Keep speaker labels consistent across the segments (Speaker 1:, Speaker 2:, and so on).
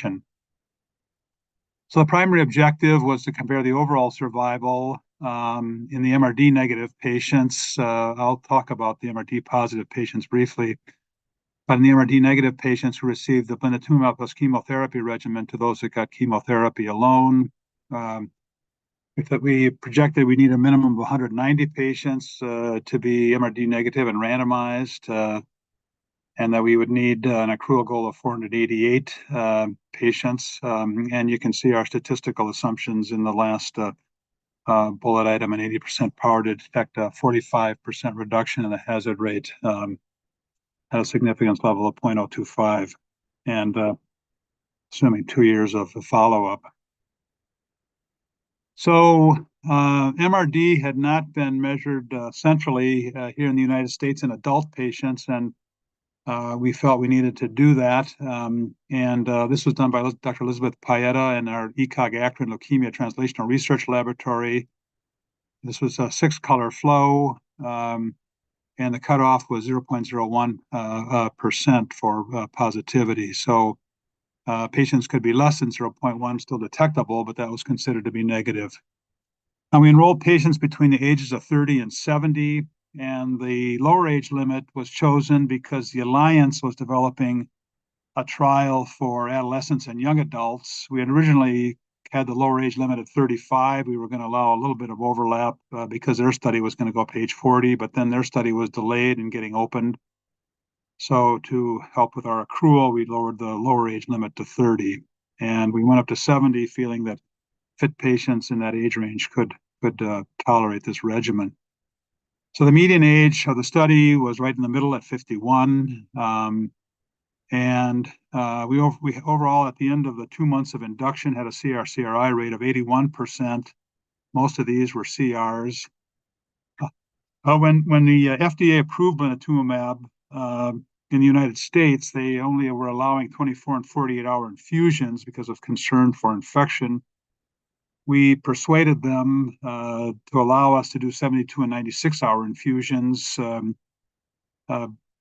Speaker 1: remission. So the primary objective was to compare the overall survival in the MRD negative patients. I'll talk about the MRD positive patients briefly. But in the MRD negative patients who received the blinatumomab plus chemotherapy regimen to those that got chemotherapy alone, we projected we need a minimum of 190 patients to be MRD negative and randomized, and that we would need an accrual goal of 488 patients. And you can see our statistical assumptions in the last bullet item, an 80% power to detect a 45% reduction in the hazard rate at a significance level of 0.025, and assuming 2 years of follow-up. So MRD had not been measured centrally here in the United States in adult patients, and we felt we needed to do that. This was done by Dr. Elizabeth Paeta in our ECOG Akron Leukemia Translational Research Laboratory. This was a 6-color flow, and the cutoff was 0.01% for positivity. So patients could be less than 0.1 still detectable, but that was considered to be negative. And we enrolled patients between the ages of 30 and 70, and the lower age limit was chosen because the Alliance was developing a trial for adolescents and young adults. We had originally had the lower age limit at 35. We were going to allow a little bit of overlap because their study was going to go up to age 40, but then their study was delayed in getting opened. So to help with our accrual, we lowered the lower age limit to 30. And we went up to 70, feeling that fit patients in that age range could tolerate this regimen. So the median age of the study was right in the middle at 51. We overall, at the end of the 2 months of induction, had a CR/CRI rate of 81%. Most of these were CRs. When the FDA approved blinatumomab in the United States, they only were allowing 24 and 48-hour infusions because of concern for infection. We persuaded them to allow us to do 72 and 96-hour infusions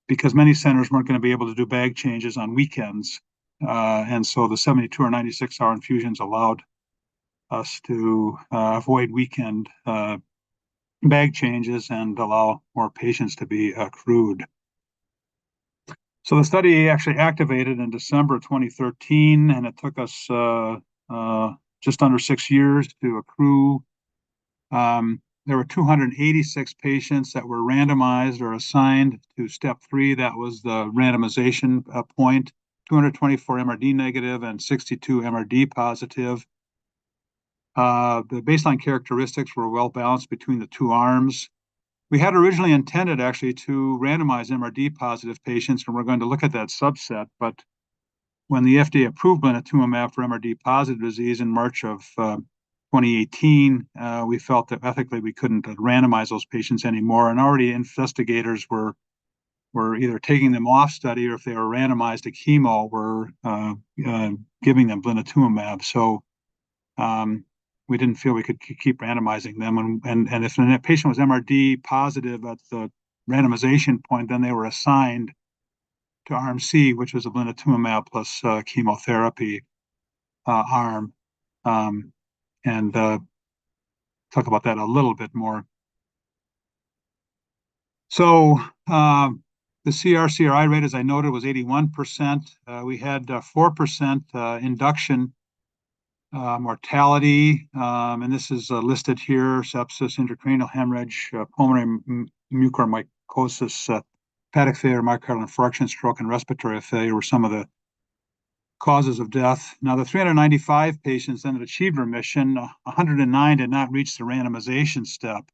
Speaker 1: because many centers weren't going to be able to do bag changes on weekends. And so the 72 or 96-hour infusions allowed us to avoid weekend bag changes and allow more patients to be accrued. So the study actually activated in December 2013, and it took us just under 6 years to accrue. There were 286 patients that were randomized or assigned to step 3. That was the randomization point. 224 MRD negative and 62 MRD positive. The baseline characteristics were well balanced between the two arms. We had originally intended actually to randomize MRD positive patients, and we're going to look at that subset, but when the FDA approved blinatumomab for MRD positive disease in March of 2018, we felt that ethically we couldn't randomize those patients anymore, and already investigators were either taking them off study, or if they were randomized to chemo, were giving them blinatumomab. So we didn't feel we could keep randomizing them. And if a patient was MRD positive at the randomization point, then they were assigned to arm C, which was a blinatumomab plus chemotherapy arm. And talk about that a little bit more. So the CR/CRI rate, as I noted, was 81%. We had 4% induction mortality, and this is listed here: sepsis, intracranial hemorrhage, pulmonary mucormycosis, hepatic failure, myocardial infarction, stroke, and respiratory failure were some of the causes of death. Now, the 395 patients then that achieved remission, 109 did not reach the randomization step.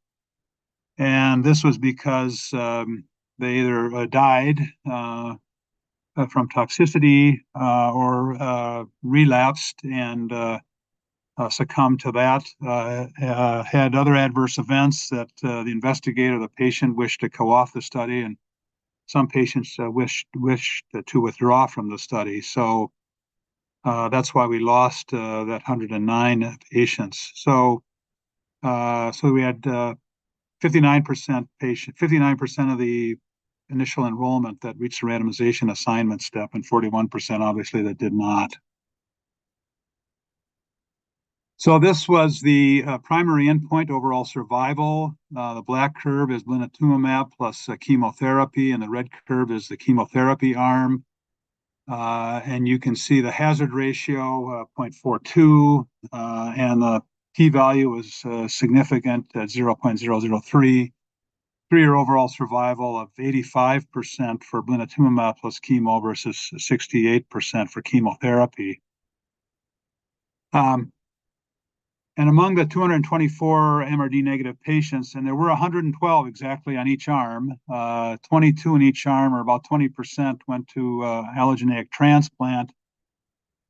Speaker 1: And this was because they either died from toxicity or relapsed and succumbed to that, had other adverse events that the investigator, the patient, wished to go off the study, and some patients wished to withdraw from the study. So that's why we lost that 109 patients. So we had 59% of the initial enrollment that reached the randomization assignment step, and 41% obviously that did not. So this was the primary endpoint, overall survival. The black curve is blinatumomab plus chemotherapy, and the red curve is the chemotherapy arm. And you can see the hazard ratio, 0.42, and the p-value was significant at 0.003. Three-year overall survival of 85% for blinatumomab plus chemo versus 68% for chemotherapy. And among the 224 MRD negative patients, and there were 112 exactly on each arm, 22 in each arm, or about 20% went to allogeneic transplant.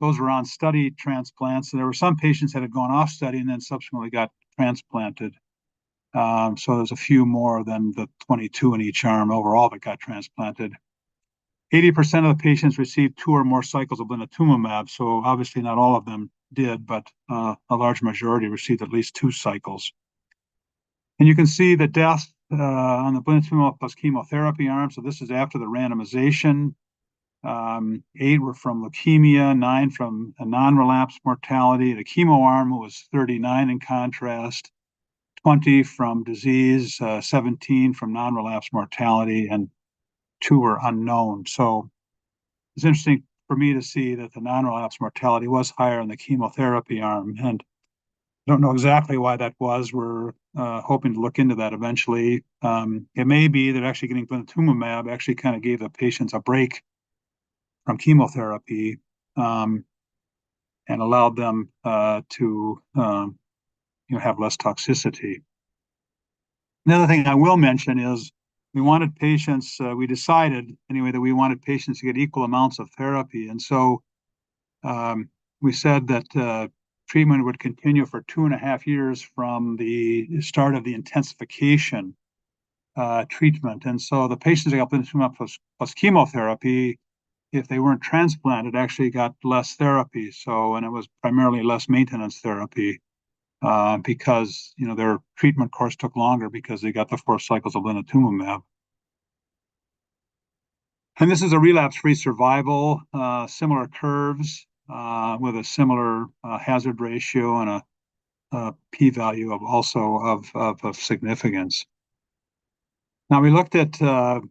Speaker 1: Those were on study transplants. And there were some patients that had gone off study and then subsequently got transplanted. So there's a few more than the 22 in each arm overall that got transplanted. 80% of the patients received 2 or more cycles of blinatumomab. So obviously not all of them did, but a large majority received at least 2 cycles. And you can see the death on the blinatumomab plus chemotherapy arm. So this is after the randomization. 8 were from leukemia, 9 from a non-relapse mortality. The chemo arm was 39 in contrast, 20 from disease, 17 from non-relapse mortality, and 2 were unknown. So it's interesting for me to see that the non-relapse mortality was higher in the chemotherapy arm. And I don't know exactly why that was. We're hoping to look into that eventually. It may be that actually getting blinatumomab actually kind of gave the patients a break from chemotherapy and allowed them to have less toxicity. Another thing I will mention is we wanted patients, we decided anyway that we wanted patients to get equal amounts of therapy. And so we said that treatment would continue for 2.5 years from the start of the intensification treatment. And so the patients that got blinatumomab plus chemotherapy, if they weren't transplanted, actually got less therapy. So, and it was primarily less maintenance therapy. Because their treatment course took longer because they got the 4 cycles of blinatumomab. And this is a relapse-free survival, similar curves with a similar hazard ratio and a p-value of significance. Now we looked at the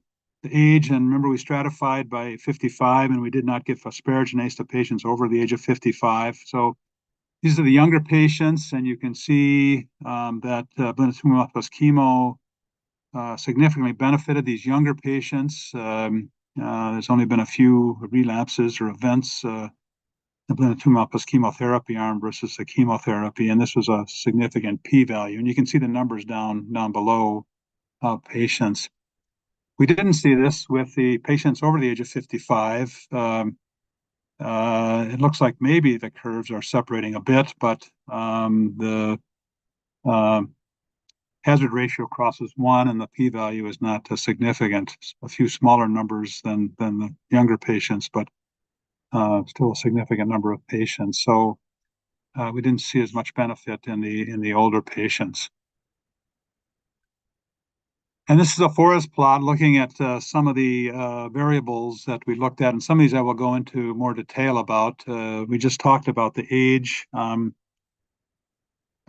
Speaker 1: age, and remember we stratified by 55, and we did not give asparaginase to patients over the age of 55. So these are the younger patients, and you can see that blinatumomab plus chemo significantly benefited these younger patients. There's only been a few relapses or events, the blinatumomab plus chemotherapy arm versus the chemotherapy, and this was a significant p-value. And you can see the numbers down below patients. We didn't see this with the patients over the age of 55. It looks like maybe the curves are separating a bit, but the hazard ratio crosses 1 and the p-value is not significant. A few smaller numbers than the younger patients, but still a significant number of patients. So we didn't see as much benefit in the older patients. And this is a forest plot looking at some of the variables that we looked at, and some of these I will go into more detail about. We just talked about the age.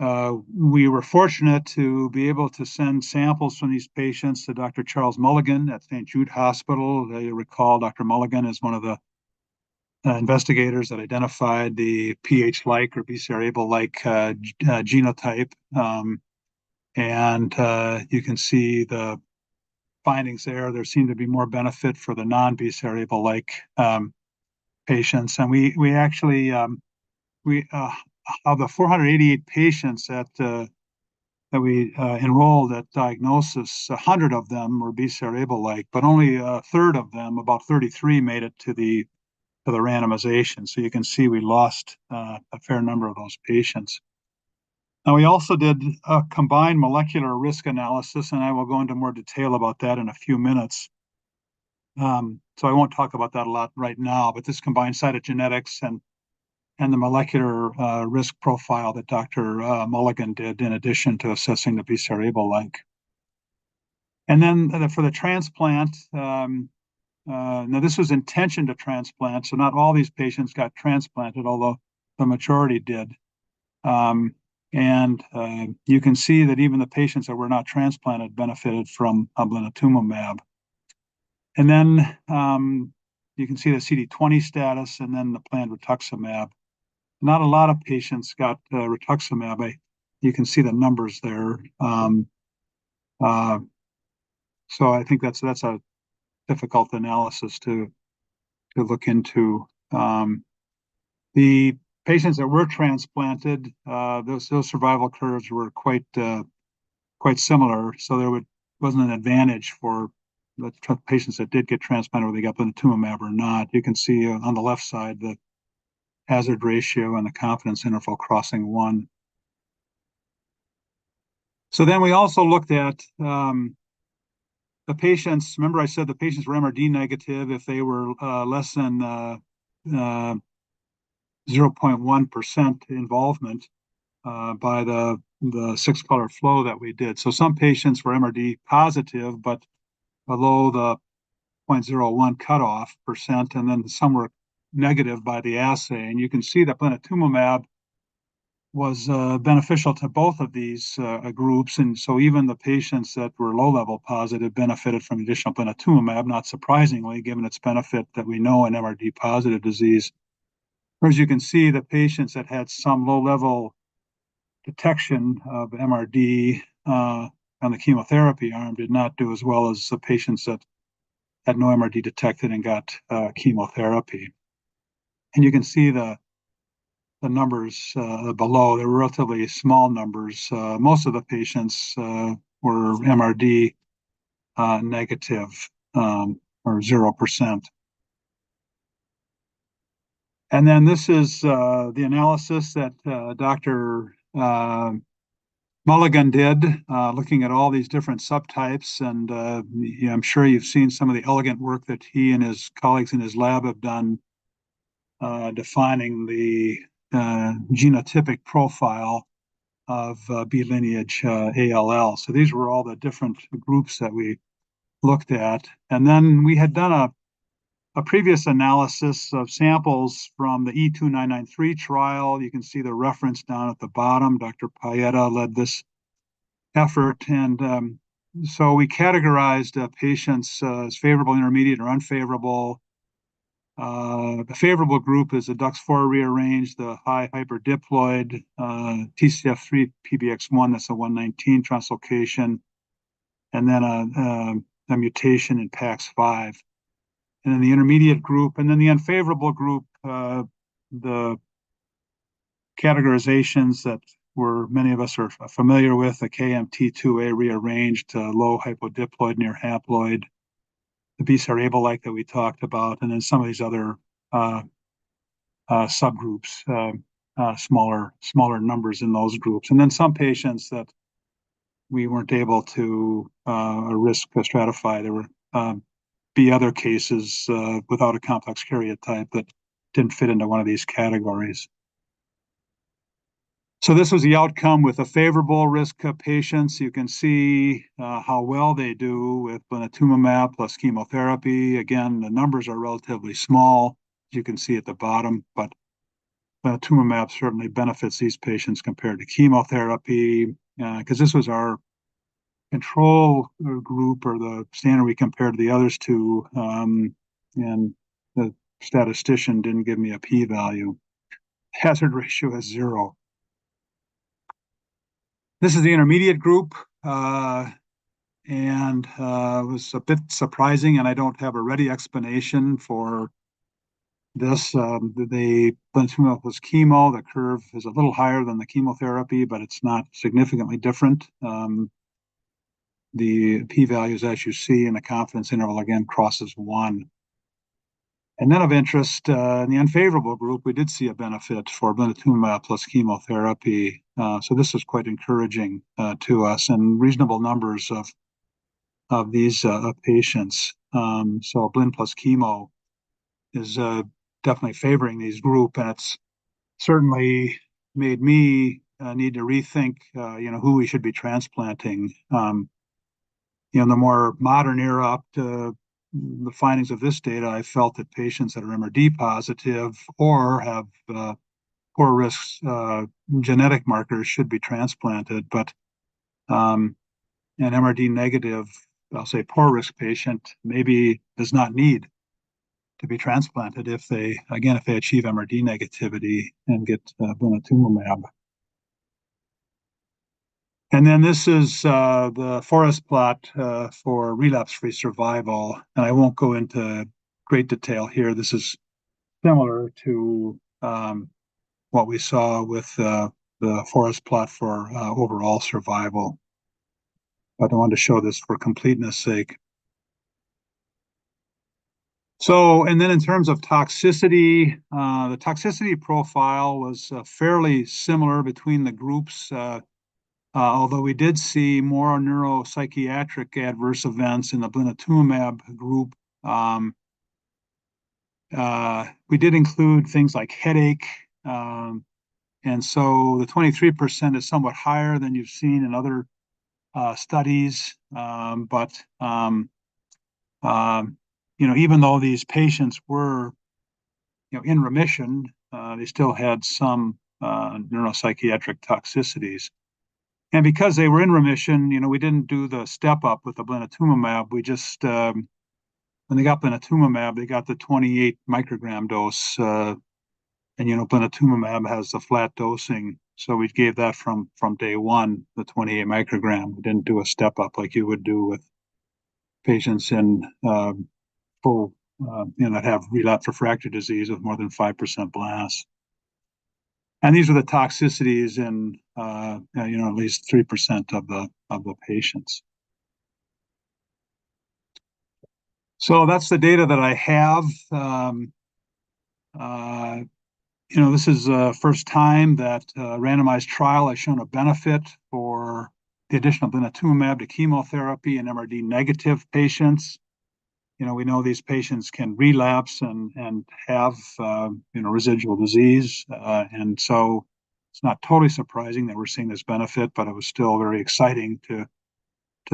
Speaker 1: We were fortunate to be able to send samples from these patients to Dr. Charles Mulligan at St. Jude Hospital. You recall Dr. Mulligan is one of the investigators that identified the pH-like or BCR-ABL-like genotype. And you can see the findings there. There seemed to be more benefit for the non-BCR-ABL-like patients. And we actually, of the 488 patients that we enrolled at diagnosis, 100 of them were BCR-ABL-like, but only a third of them, about 33, made it to the randomization. So you can see we lost a fair number of those patients. Now, we also did a combined molecular risk analysis, and I will go into more detail about that in a few minutes. So I won't talk about that a lot right now, but this combined cytogenetics and the molecular risk profile that Dr. Mulligan did in addition to assessing the BCR-ABL-like. And then for the transplant, now this was intention to transplant, so not all these patients got transplanted, although the majority did. And you can see that even the patients that were not transplanted benefited from blinatumomab. And then you can see the CD20 status and then the planned rituximab. Not a lot of patients got rituximab. You can see the numbers there. So I think that's a difficult analysis to look into. The patients that were transplanted, those survival curves were quite similar. So there wasn't an advantage for the patients that did get transplanted, whether they got blinatumomab or not. You can see on the left side the hazard ratio and the confidence interval crossing 1. So then we also looked at the patients. Remember, I said the patients were MRD negative if they were less than 0.1% involvement by the 6-color flow that we did. So some patients were MRD positive, but below the 0.01 cutoff percent, and then some were negative by the assay. And you can see that blinatumomab was beneficial to both of these groups. And so even the patients that were low-level positive benefited from additional blinatumomab, not surprisingly, given its benefit that we know in MRD positive disease. As you can see, the patients that had some low-level detection of MRD on the chemotherapy arm did not do as well as the patients that had no MRD detected and got chemotherapy. And you can see the numbers below. They were relatively small numbers. Most of the patients were MRD negative or 0%. And then this is the analysis that Dr. Mulligan did, looking at all these different subtypes. And I'm sure you've seen some of the elegant work that he and his colleagues in his lab have done defining the genotypic profile of B lineage ALL. So these were all the different groups that we looked at. And then we had done a previous analysis of samples from the E2993 trial. You can see the reference down at the bottom. Dr. Paeta led this effort. And so we categorized patients as favorable, intermediate, or unfavorable. The favorable group is a DUX4 rearranged, the high hyperdiploid, TCF3 PBX1, that's a 119 translocation, and then a mutation in PAX5. And then the intermediate group, and then the unfavorable group, the categorizations that many of us are familiar with, the KMT2A rearranged, low hypodiploid, near haploid, the BCR-ABL-like that we talked about, and then some of these other subgroups, smaller numbers in those groups. And then some patients that we weren't able to risk stratify. There were be other cases without a complex karyotype that didn't fit into one of these categories. So this was the outcome with a favorable risk of patients. You can see how well they do with blinatumomab plus chemotherapy. Again, the numbers are relatively small, as you can see at the bottom, but blinatumomab certainly benefits these patients compared to chemotherapy, because this was our control group, or the standard we compared the others to, and the statistician didn't give me a p-value. Hazard ratio is 0. This is the intermediate group, and it was a bit surprising, and I don't have a ready explanation for this. The blinatumomab plus chemo, the curve is a little higher than the chemotherapy, but it's not significantly different. The p-values, as you see, and the confidence interval again crosses 1. And then of interest, in the unfavorable group, we did see a benefit for blinatumomab plus chemotherapy. So this is quite encouraging to us, and reasonable numbers of these patients. So blin plus chemo is definitely favoring these group, and it's certainly made me need to rethink, who we should be transplanting. In the more modern era, up to the findings of this data, I felt that patients that are MRD positive or have poor risk genetic markers should be transplanted, but an MRD negative, I'll say poor risk patient, maybe does not need to be transplanted if they achieve MRD negativity and get blinatumomab. And then this is the forest plot for relapse-free survival. And I won't go into great detail here. This is similar to what we saw with the forest plot for overall survival. But I wanted to show this for completeness sake. So, and then in terms of toxicity, the toxicity profile was fairly similar between the groups, although we did see more neuropsychiatric adverse events in the blinatumomab group. We did include things like headache, and so the 23% is somewhat higher than you've seen in other studies, but even though these patients were, in remission, they still had some neuropsychiatric toxicities. And because they were in remission, we didn't do the step up with the blinatumomab. We just, when they got blinatumomab, they got the 28 microgram dose. And, blinatumomab has the flat dosing. So we gave that from day one, the 28 microgram. We didn't do a step up like you would do with patients in full, that have relapse refractory disease with more than 5% blasts. And these are the toxicities in, at least 3% of the patients. So that's the data that I have. This is the first time that randomized trial has shown a benefit for the addition of blinatumomab to chemotherapy in MRD negative patients. We know these patients can relapse and have, residual disease. And so it's not totally surprising that we're seeing this benefit, but it was still very exciting to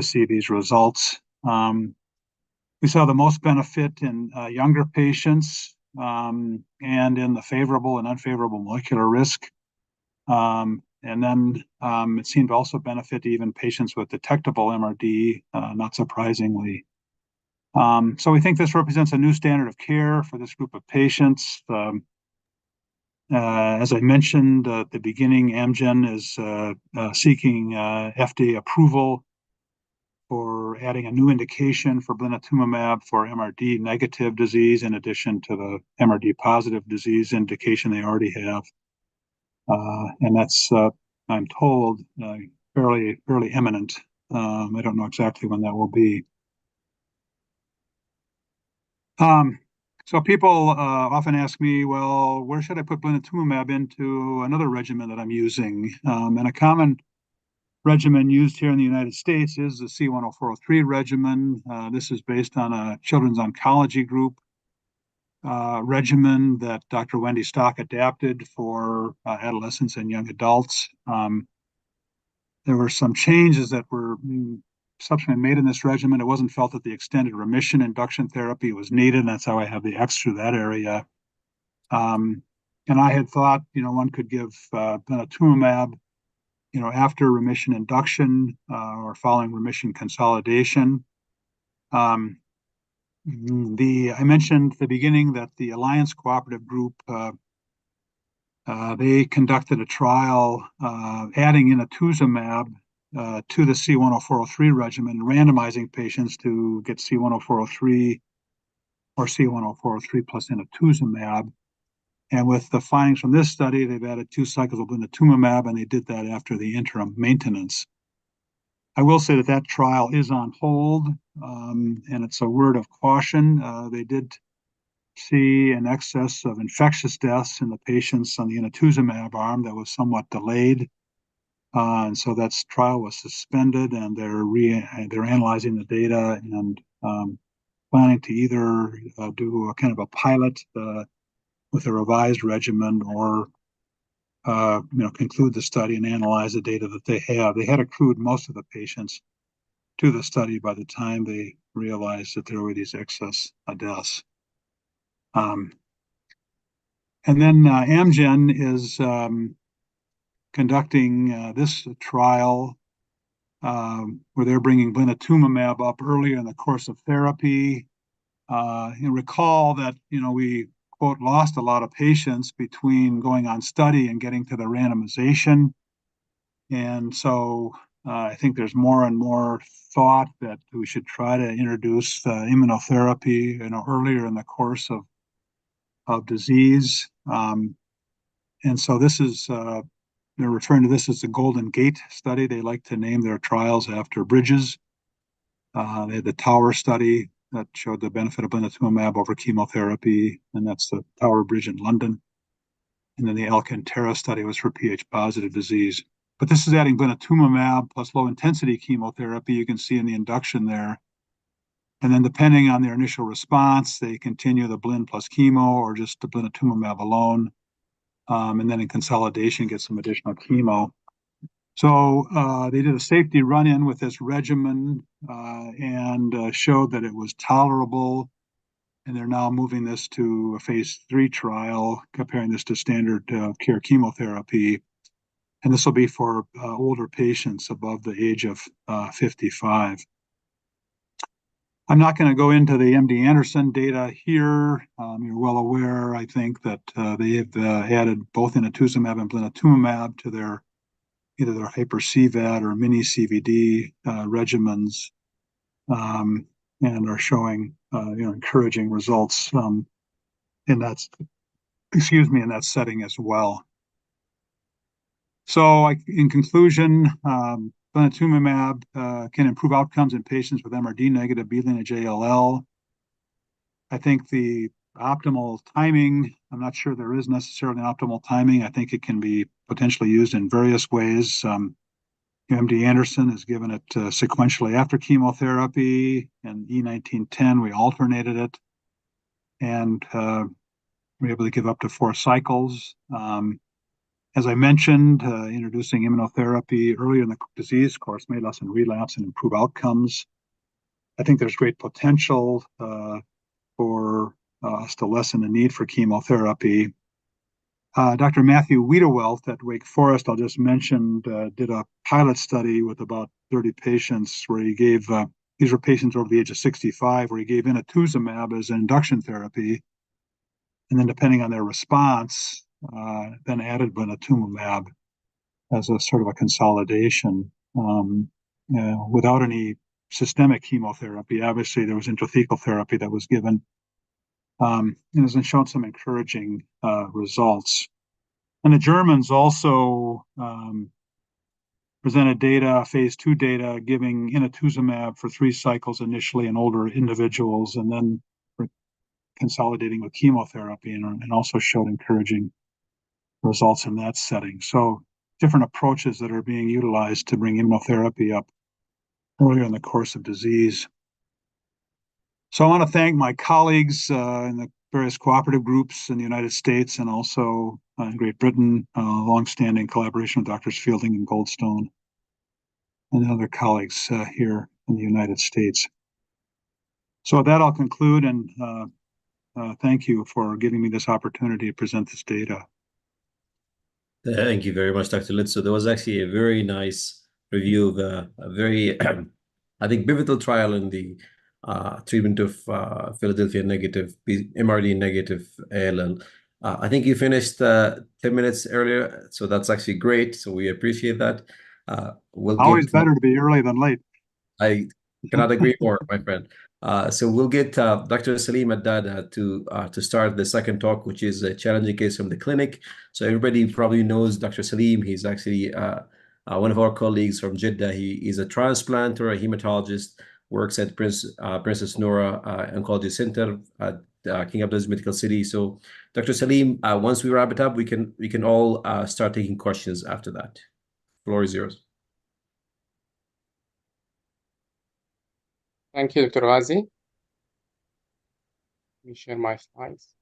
Speaker 1: see these results. We saw the most benefit in younger patients and in the favorable and unfavorable molecular risk. And then it seemed to also benefit even patients with detectable MRD, not surprisingly. So we think this represents a new standard of care for this group of patients. As I mentioned at the beginning, Amgen is seeking FDA approval for adding a new indication for blinatumomab for MRD negative disease in addition to the MRD positive disease indication they already have. And that's, I'm told, fairly imminent. I don't know exactly when that will be. So people often ask me, well, where should I put blinatumomab into another regimen that I'm using? And a common regimen used here in the United States is the C10403 regimen. This is based on a children's oncology group regimen that Dr. Wendy Stock adapted for adolescents and young adults. There were some changes that were subsequently made in this regimen. It wasn't felt that the extended remission induction therapy was needed, and that's how I have the X through that area. And I had thought, one could give blinatumomab, after remission induction or following remission consolidation. I mentioned at the beginning that the Alliance Cooperative Group, they conducted a trial adding inotuzumab to the C10403 regimen, randomizing patients to get C10403 or C10403 plus inotuzumab. And with the findings from this study, they've added 2 cycles of blinatumomab, and they did that after the interim maintenance. I will say that trial is on hold, and it's a word of caution. They did see an excess of infectious deaths in the patients on the inotuzumab arm that was somewhat delayed. And so that trial was suspended, and they're analyzing the data and planning to either do a kind of a pilot with a revised regimen or conclude the study and analyze the data that they have. They had accrued most of the patients to the study by the time they realized that there were these excess deaths. And then Amgen is conducting this trial where they're bringing blinatumomab up earlier in the course of therapy. And recall that, we, quote, lost a lot of patients between going on study and getting to the randomization. And so I think there's more and more thought that we should try to introduce immunotherapy, earlier in the course of disease. And so this is, they're referring to this as the Golden Gate study. They like to name their trials after bridges. They had the Tower study that showed the benefit of blinatumomab over chemotherapy, and that's the Tower Bridge in London. And then the Alcantara study was for Ph-positive disease. But this is adding blinatumomab plus low-intensity chemotherapy. You can see in the induction there. And then depending on their initial response, they continue the blin plus chemo or just the blinatumomab alone. And then in consolidation, get some additional chemo. So they did a safety run-in with this regimen and showed that it was tolerable. And they're now moving this to a phase 3 trial, comparing this to standard care chemotherapy. And this will be for older patients above the age of 55. I'm not going to go into the MD Anderson data here. You're well aware, I think, that they have added both inotuzumab and blinatumomab to their either their hyper CVAD or mini CVD regimens, and are showing encouraging results in that in that setting as well. So, in conclusion, blinatumomab can improve outcomes in patients with MRD negative B lineage ALL. I think the optimal timing, I'm not sure there is necessarily an optimal timing. I think it can be potentially used in various ways. MD Anderson has given it sequentially after chemotherapy, and E1910, we alternated it, and we're able to give up to 4 cycles. As I mentioned, introducing immunotherapy earlier in the disease course may lessen relapse and improve outcomes. I think there's great potential for us to lessen the need for chemotherapy. Dr. Matthew Wiedewelt at Wake Forest, I'll just mention, did a pilot study with about 30 patients where he gave, these were patients over the age of 65, where he gave inotuzumab as an induction therapy. And then depending on their response, then added blinatumomab as a sort of a consolidation without any systemic chemotherapy. Obviously, there was intrathecal therapy that was given, and has been shown some encouraging results. And the Germans also presented data, phase 2 data, giving inotuzumab for 3 cycles initially in older individuals, and then consolidating with chemotherapy, and also showed encouraging results in that setting. So different approaches that are being utilized to bring immunotherapy up earlier in the course of disease. So I want to thank my colleagues in the various cooperative groups in the United States and also in Great Britain, longstanding collaboration with Drs. Fielding and Goldstone, and other colleagues here in the United States. So with that, I'll conclude, and thank you for giving me this opportunity to present this data.
Speaker 2: Thank you very much, Dr. Litz. So there was actually a very nice review of a very, I think, pivotal trial in the treatment of Philadelphia negative, MRD negative ALL. I think you finished 10 minutes earlier, so that's actually great. So we appreciate that. We'll
Speaker 1: Always
Speaker 2: get,
Speaker 1: better to be early than late.
Speaker 2: I cannot agree more, my friend. So we'll get Dr. Salim Haddad to start the second talk, which is a challenging case from the clinic. So everybody probably knows Dr. Salim. He's actually one of our colleagues from Jeddah. He is a transplanter, a hematologist, works at Princess Noura Oncology Center at King Abdulaziz Medical City. So Dr. Salim, once we wrap it up, we can all start taking questions after that. The floor is yours.
Speaker 3: Thank you, Dr. Ghazi. Let me share my slides.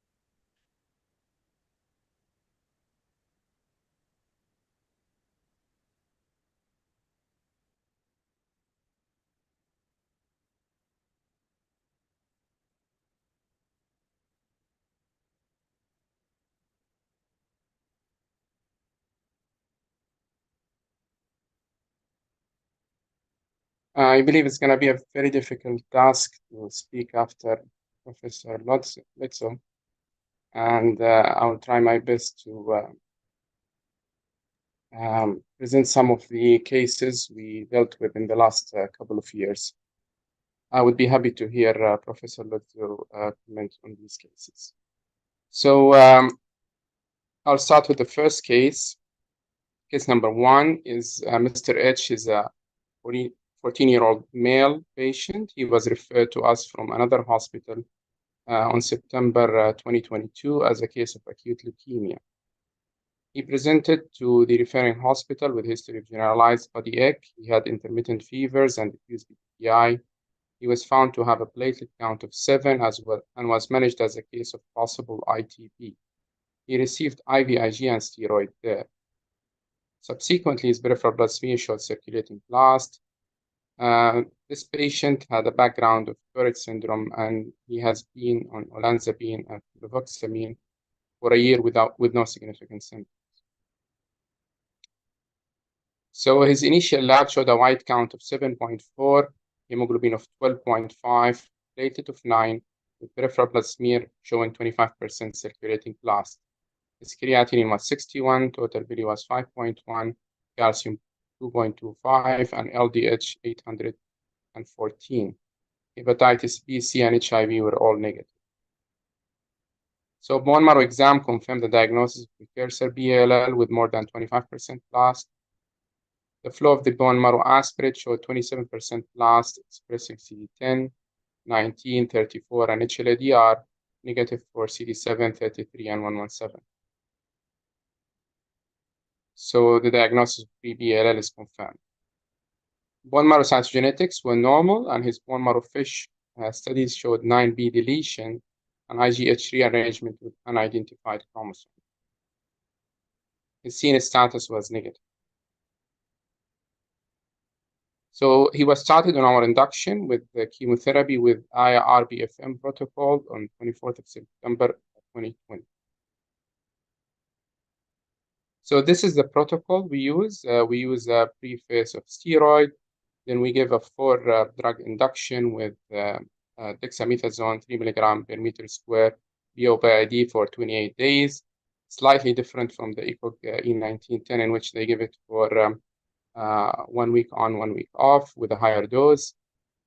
Speaker 3: I believe it's going to be a very difficult task to speak after Professor Lotso, and I'll try my best to present some of the cases we dealt with in the last couple of years. I would be happy to hear Professor Lotso comment on these cases. So I'll start with the first case. Case number 1 is Mr. H is a 14-year-old male patient. He was referred to us from another hospital on September 2022 as a case of acute leukemia. He presented to the referring hospital with history of generalized body ache. He had intermittent fevers and diffuse PPI. He was found to have a platelet count of 7 as well and was managed as a case of possible ITP. He received IVIG and steroid there. Subsequently, his peripheral blood smear showed circulating blast. This patient had a background of Tourette syndrome, and he has been on olanzapine and fluvoxamine for a year with no significant symptoms. So his initial lab showed a white count of 7.4, hemoglobin of 12.5, platelet of 9, with peripheral blood smear showing 25% circulating blast. His creatinine was 61, total bili was 5.1, calcium 2.25, and LDH 814. Hepatitis B, C, and HIV were all negative. So bone marrow exam confirmed the diagnosis of precursor BALL with more than 25% blast. The flow of the bone marrow aspirate showed 27% blast, expressing CD10, 19, 34, and HLA-DR, negative for CD7, 33, and 117. So the diagnosis of pre-BALL is confirmed. Bone marrow cytogenetics were normal, and his bone marrow FISH studies showed 9B deletion and IGH rearrangement with unidentified chromosome. His CNS status was negative. So he was started on our induction with the chemotherapy with IRBFM protocol on 24th of September 2020. So this is the protocol we use. We use a preface of steroid. Then we give a 4-drug induction with dexamethasone 3 milligram per meter square BOPID for 28 days. Slightly different from the ECOG E1910, in which they give it for 1 week on, 1 week off with a higher dose.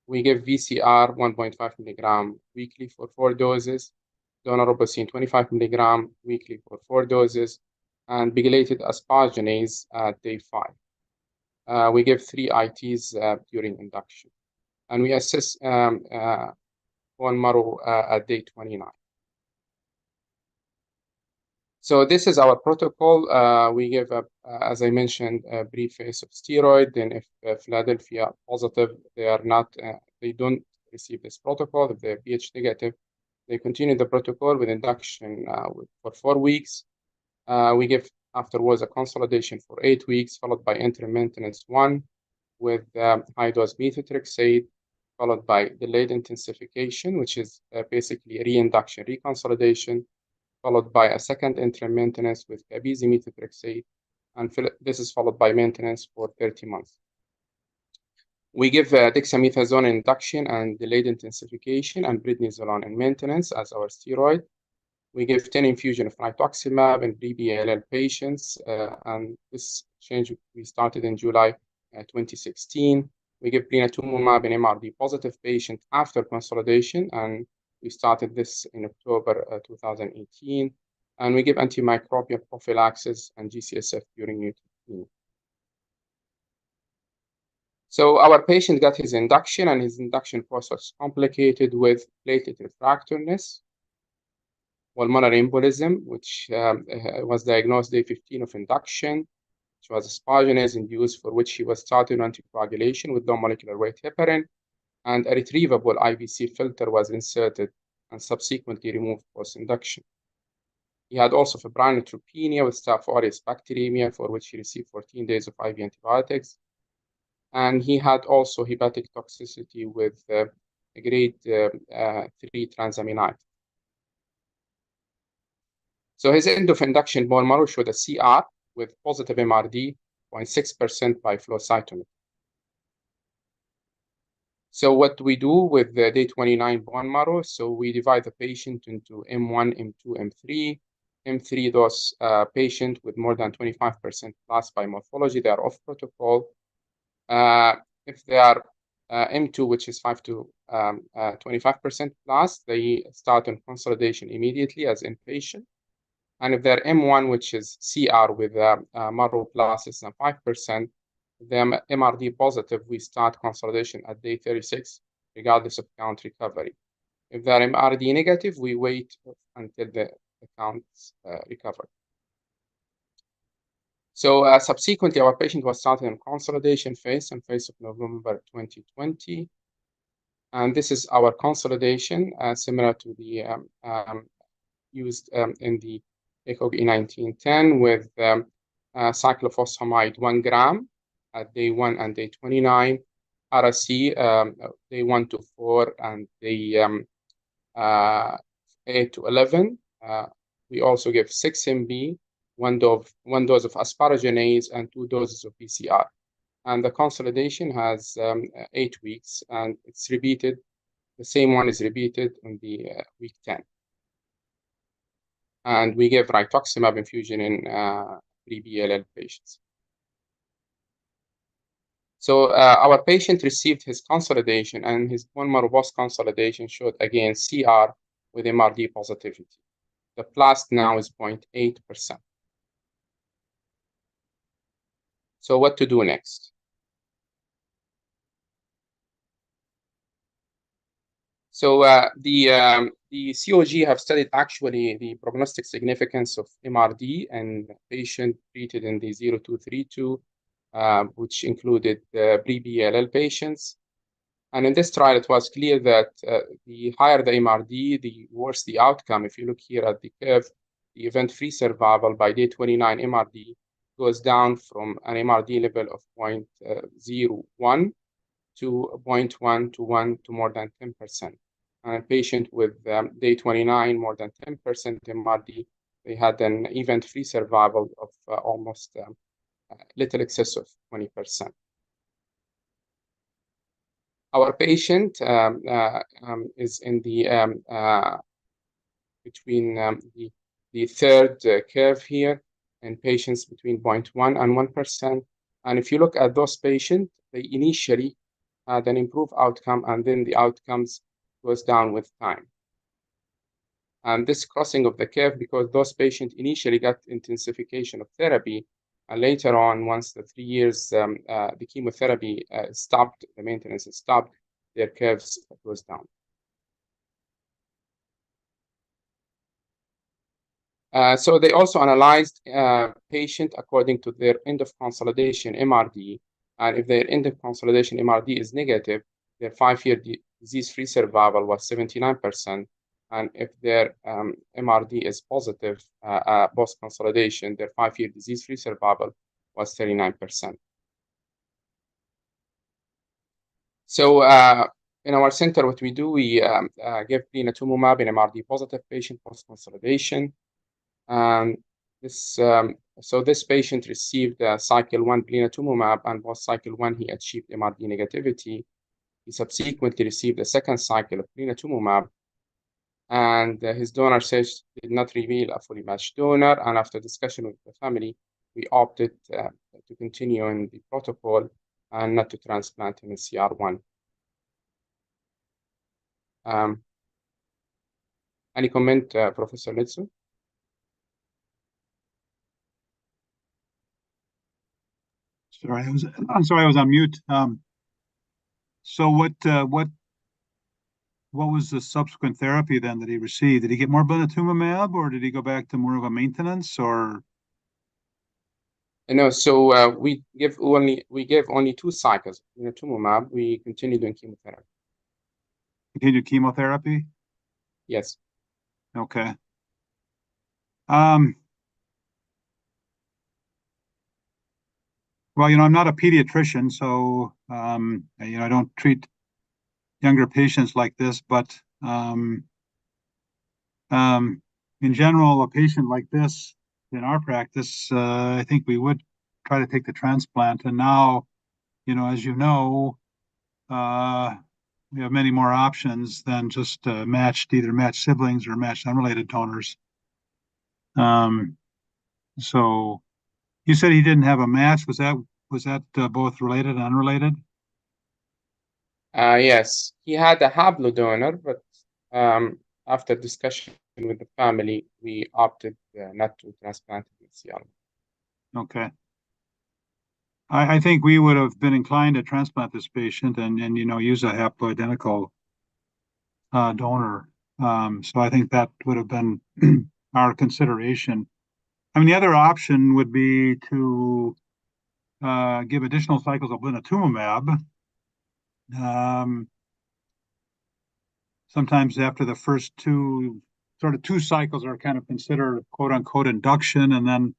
Speaker 3: We give VCR 1.5 milligram weekly for 4 doses, daunorubicin 25 milligram weekly for 4 doses, and pegylated asparaginase at day 5. We give 3 ITs during induction, and we assess bone marrow at day 29. So this is our protocol. We give, as I mentioned, a preface of steroid. Then if Philadelphia positive, they don't receive this protocol. If they're pH negative, they continue the protocol with induction for 4 weeks. We give afterwards a consolidation for 8 weeks, followed by interim maintenance 1 with high-dose methotrexate, followed by delayed intensification, which is basically reinduction, reconsolidation, followed by a second interim maintenance with Cabezo methotrexate, and this is followed by maintenance for 30 months. We give dexamethasone induction and delayed intensification, and prednisolone in maintenance as our steroid. We give 10 infusion of rituximab in pre-BALL patients, and this change we started in July 2016. We give blinatumomab in MRD positive patient after consolidation, and we started this in October 2018. And we give antimicrobial prophylaxis and GCSF during neutropenia. So our patient got his induction, and his induction process was complicated with platelet refractoriness, pulmonary embolism, which was diagnosed day 15 of induction, which was asparaginase induced, for which he was started on anticoagulation with low molecular weight heparin, and a retrievable IVC filter was inserted and subsequently removed post-induction. He had also febrile neutropenia with Staph aureus bacteremia, for which he received 14 days of IV antibiotics. And he had also hepatic toxicity with a grade 3 transaminitis. So his end of induction bone marrow showed a CR with positive MRD, 0.6% by flow cytometry. So what we do with the day 29 bone marrow, so we divide the patient into M1, M2, M3. M3, those patient with more than 25% plus by morphology, they are off protocol. If they are M2, which is 5 to 25% plus, they start on consolidation immediately as inpatient. And if they're M1, which is CR with marrow plus less than 5%, them MRD positive, we start consolidation at day 36, regardless of count recovery. If they're MRD negative, we wait until the counts recover. So subsequently, our patient was started in consolidation phase in phase of November 2020. And this is our consolidation, similar to the used in the ECOG E1910 with cyclophosphamide 1 gram at day 1 and day 29, RSC day 1 to 4 and day 8 to 11. We also give 6 MB, one dose of asparaginase, and 2 doses of PCR. And the consolidation has 8 weeks, and it's repeated. The same one is repeated in the week 10. And we give rituximab infusion in pre-BLL patients. So our patient received his consolidation, and his bone marrow post-consolidation showed again CR with MRD positivity. The blast now is 0.8%. So what to do next? So the COG have studied actually the prognostic significance of MRD and patient treated in the 0232, which included pre-BLL patients. And in this trial, it was clear that the higher the MRD, the worse the outcome. If you look here at the curve, the event-free survival by day 29 MRD goes down from an MRD level of 0.01 to 0.1 to 1 to more than 10%. And a patient with day 29, more than 10% MRD, they had an event-free survival of almost little excess of 20%. Our patient is in the between the third curve here, and patients between 0.1 and 1%. And if you look at those patients, they initially had an improved outcome, and then the outcomes goes down with time. And this crossing of the curve, because those patients initially got intensification of therapy, and later on, once the 3 years the chemotherapy stopped, the maintenance is stopped, their curves goes down. So they also analyzed patient according to their end of consolidation MRD. And if their end of consolidation MRD is negative, their 5-year disease-free survival was 79%. And if their MRD is positive post-consolidation, their 5-year disease-free survival was 39%. So in our center, what we do, we give blinatumomab in MRD positive patient post-consolidation. So this patient received cycle 1 blinatumomab, and post cycle 1 he achieved MRD negativity. He subsequently received a second cycle of blinatumomab, and his donor search did not reveal a fully matched donor. And after discussion with the family, we opted to continue in the protocol and not to transplant him in CR1. Any comment, Professor Litsu?
Speaker 1: Sorry, I'm sorry, I was on mute. So what was the subsequent therapy then that he received? Did he get more blinatumomab, or did he go back to more of a maintenance, or?
Speaker 3: No, so we give only 2 cycles of blinatumomab. We continue doing chemotherapy.
Speaker 1: Continued chemotherapy?
Speaker 3: Yes.
Speaker 1: Okay. Well, I'm not a pediatrician, so I don't treat younger patients like this, but in general, a patient like this in our practice, I think we would try to take the transplant. And now, as you know, we have many more options than just either matched siblings or matched unrelated donors. So you said he didn't have a match. Was that both related and unrelated?
Speaker 3: Yes, he had a haplo donor, but after discussion with the family, we opted not to transplant the CR.
Speaker 1: Okay. I think we would have been inclined to transplant this patient and use a haploidentical donor. So I think that would have been our consideration. I mean, the other option would be to give additional cycles of blinatumomab. Sometimes after the first two cycles are kind of considered quote unquote induction, and then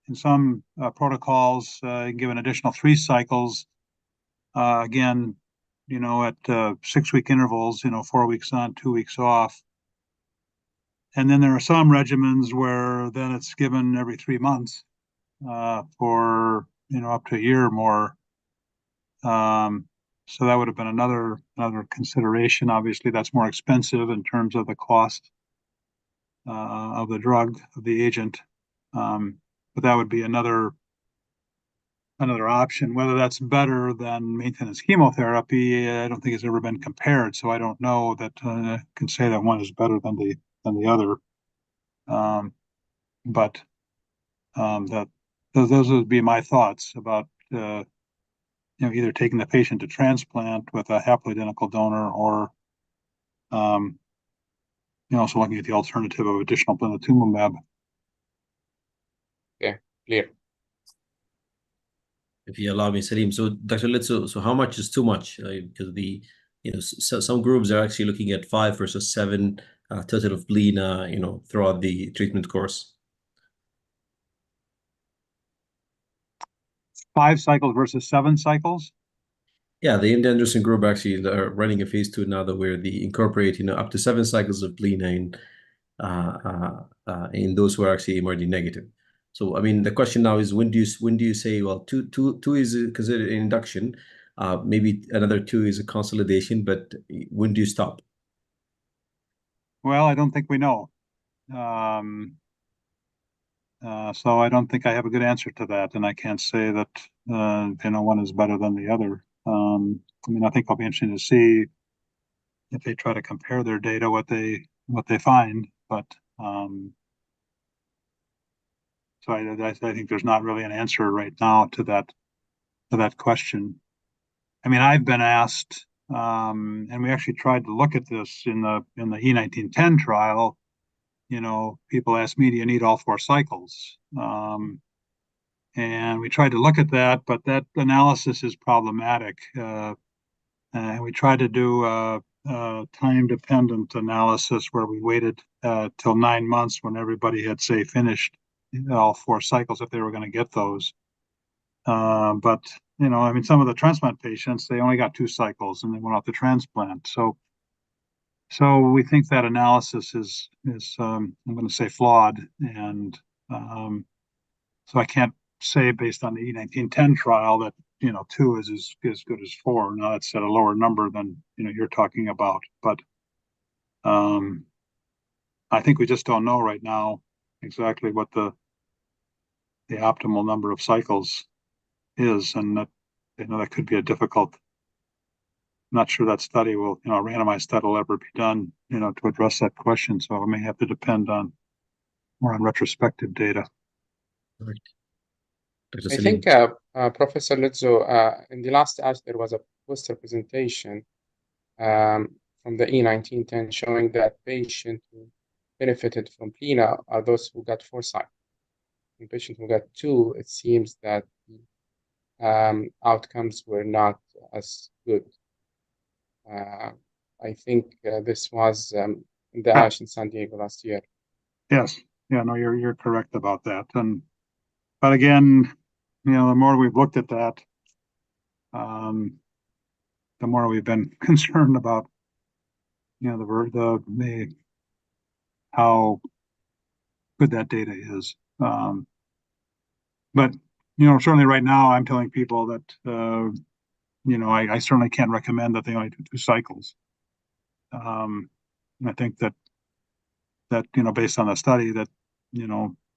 Speaker 1: in some protocols give an additional 3 cycles. Again, at 6-week intervals, 4 weeks on, 2 weeks off. And then there are some regimens where then it's given every 3 months for up to a year or more. So that would have been another consideration. Obviously, that's more expensive in terms of the cost of the drug, of the agent. But that would be another option. Whether that's better than maintenance chemotherapy, I don't think it's ever been compared. So I don't know that I can say that one is better than the other. But those would be my thoughts about either taking the patient to transplant with a haploidentical donor or also looking at the alternative of additional blinatumomab.
Speaker 3: Okay, clear.
Speaker 2: If you allow me, Salim. So, Dr. Litso, so how much is too much? Because some groups are actually looking at 5 versus 7 total of blina, throughout the treatment course.
Speaker 1: 5 cycles versus 7 cycles?
Speaker 2: Yeah, the India Anderson group actually are running a phase 2 now that where they incorporate, up to 7 cycles of blina in those who are actually MRD negative. So, I mean, the question now is when do you say, well, two is considered an induction, maybe another 2 is a consolidation, but when do you stop?
Speaker 1: Well, I don't think we know. So I don't think I have a good answer to that, and I can't say that one is better than the other. I mean, I think it'll be interesting to see if they try to compare their data, what they find. But so I think there's not really an answer right now to that question. I mean, I've been asked, and we actually tried to look at this in the E1910 trial. People ask me, do you need all 4 cycles? And we tried to look at that, but that analysis is problematic. And we tried to do a time-dependent analysis where we waited till 9 months when everybody had, say, finished all 4 cycles if they were going to get those. But I mean, some of the transplant patients, they only got 2 cycles and they went off the transplant. So we think that analysis is I'm going to say flawed, and so I can't say based on the E1910 trial that 2 is as good as 4. Now that's at a lower number than you're talking about, but I think we just don't know right now exactly what the optimal number of cycles is, and that that could be a difficult. I'm not sure that study will, a randomized study will ever be done, to address that question. So it may have to depend more on retrospective data.
Speaker 2: Right.
Speaker 3: I think Professor Lizzo, in the last ASH, there was a poster presentation from the E1910 showing that patients who benefited from blina are those who got 4 cycles. In patients who got 2, it seems that the outcomes were not as good. I think this was in the ASH in San Diego last year.
Speaker 1: Yes. Yeah, no, you're correct about that. But again, the more we've looked at that, the more we've been concerned about, the how good that data is. But certainly right now, I'm telling people that I certainly can't recommend that they only do 2 cycles. I think that based on the study, that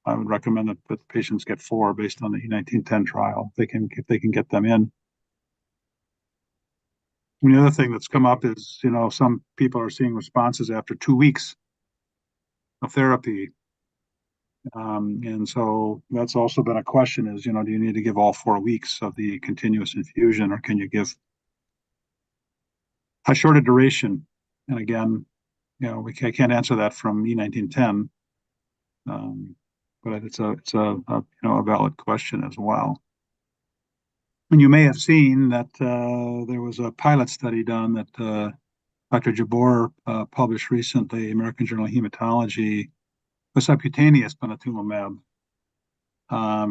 Speaker 1: I would recommend that patients get 4 based on the E1910 trial if they can get them in. And the other thing that's come up is some people are seeing responses after 2 weeks of therapy. And so that's also been a question is, do you need to give all 4 weeks of the continuous infusion, or can you give a shorter duration? And again, I can't answer that from E1910, but it's a valid question as well. And you may have seen that there was a pilot study done that Dr. Jabbour published recently, American Journal of Hematology, with subcutaneous blinatumomab,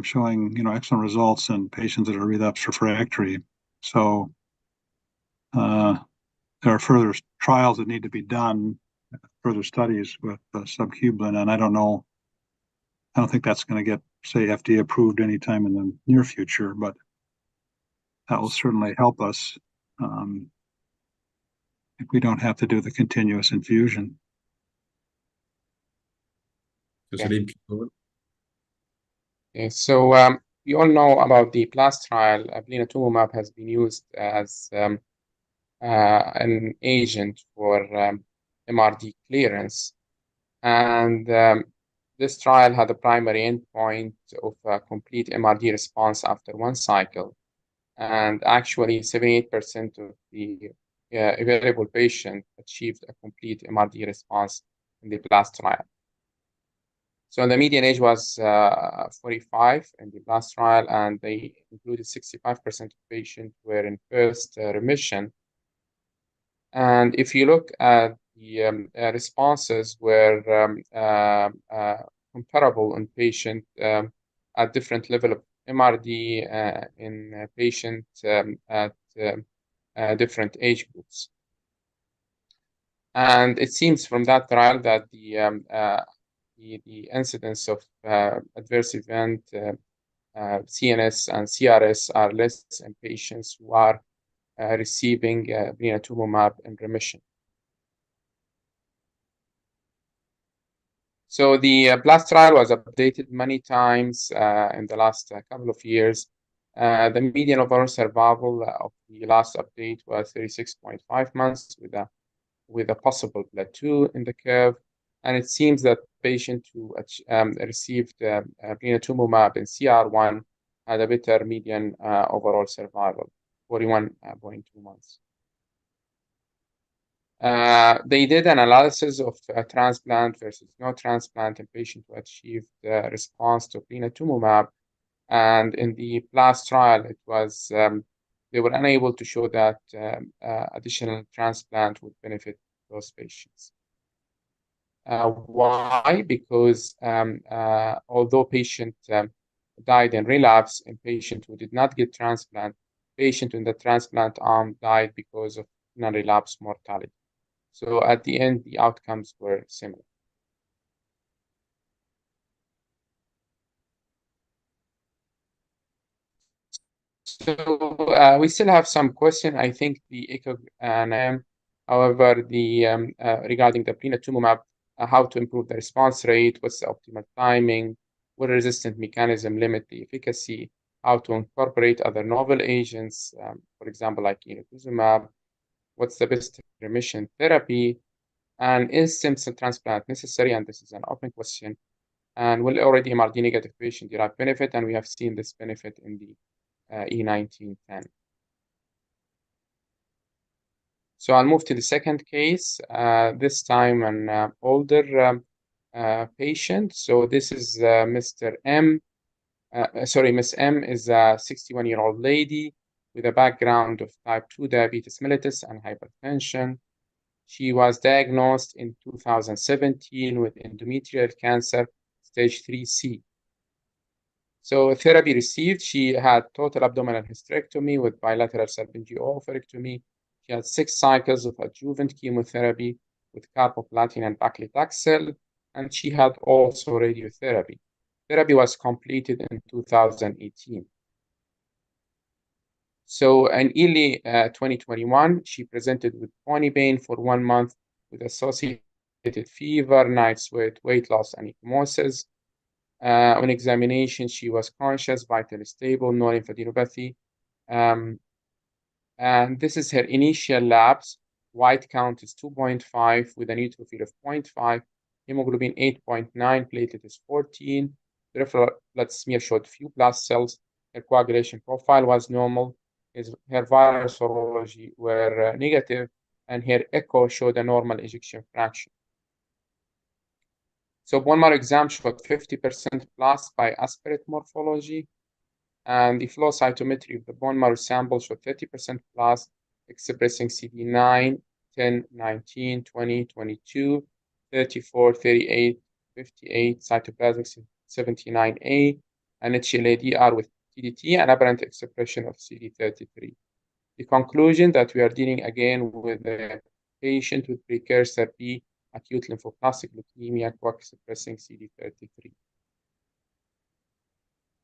Speaker 1: showing excellent results in patients that are relapse refractory. So there are further trials that need to be done, further studies with subcublin, and I don't think that's going to get, say, FDA approved anytime in the near future, but that will certainly help us if we don't have to do the continuous infusion.
Speaker 2: Okay.
Speaker 3: So we all know about the BLAST trial. Blinatumomab has been used as an agent for MRD clearance. And this trial had a primary endpoint of a complete MRD response after 1 cycle. And actually, 78% of the available patients achieved a complete MRD response in the BLAST trial. So the median age was 45 in the BLAST trial, and they included 65% of patients were in first remission. And if you look at the responses were comparable in patient at different level of MRD in patients at different age groups. And it seems from that trial that the incidence of adverse event, CNS and CRS, are less in patients who are receiving blinatumomab in remission. So the BLAST trial was updated many times in the last couple of years. The median overall survival of the last update was 36.5 months with a possible plateau in the curve. And it seems that patients who received blinatumomab in CR1 had a better median overall survival, 41.2 months. They did an analysis of transplant versus no transplant in patients who achieved response to blinatumomab. And in the BLAST trial, it was they were unable to show that additional transplant would benefit those patients. Why? Because although patient died in relapse, in patient who did not get transplant, patient in the transplant arm died because of non-relapse mortality. So at the end, the outcomes were similar. So we still have some question. I think the echo however, regarding the blinatumomab, how to improve the response rate, what's the optimal timing, will resistant mechanism limit the efficacy, how to incorporate other novel agents, for example, like inotuzumab, what's the best remission therapy, and is stem cell transplant necessary? And this is an open question. And will already MRD negative patient derive benefit? And we have seen this benefit in the E1910. So I'll move to the second case, this time an older patient. So this is Mr. M. Miss M is a 61-year-old lady with a background of type 2 diabetes mellitus and hypertension. She was diagnosed in 2017 with endometrial cancer, stage 3C. So therapy received, she had total abdominal hysterectomy with bilateral salpingio-oophorectomy. She had 6 cycles of adjuvant chemotherapy with carboplatin and paclitaxel, and she had also radiotherapy. Therapy was completed in 2018. So in early 2021, she presented with bony pain for 1 month with associated fever, night sweat, weight loss, and ecchymosis. On examination, she was conscious, vitally stable, no lymphadenopathy. And this is her initial labs. White count is 2.5 with a neutrophil of 0.5, hemoglobin 8.9, platelet is 14. Peripheral blood smear showed few blast cells. Her coagulation profile was normal. Her viral serology were negative, and her echo showed a normal ejection fraction. So bone marrow exam showed 50% blast by aspirate morphology, and the flow cytometry of the bone marrow sample showed 30% blast, expressing CD9, 10, 19, 20, 22, 34, 38, 58, cytoplasmic 79A, and HLA-DR with TDT, and aberrant expression of CD33. The conclusion that we are dealing again with a patient with precursor B, acute lymphoblastic leukemia, co-expressing CD33.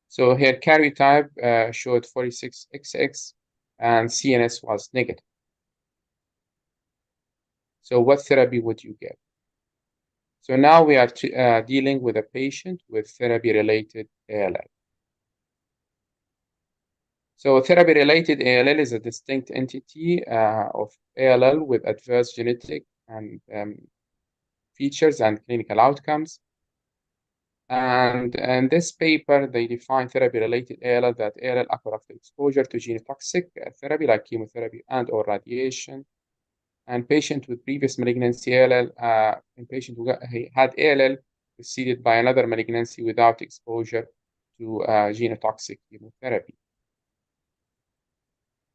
Speaker 3: So here karyotype showed 46XX and CNS was negative. So what therapy would you get? So now we are dealing with a patient with therapy-related ALL. So therapy-related ALL is a distinct entity of ALL with adverse genetic and features and clinical outcomes. And in this paper, they define therapy-related ALL that ALL occur after exposure to genotoxic therapy like chemotherapy and or radiation. And patient with previous malignancy ALL, in patient who had ALL preceded by another malignancy without exposure to genotoxic chemotherapy.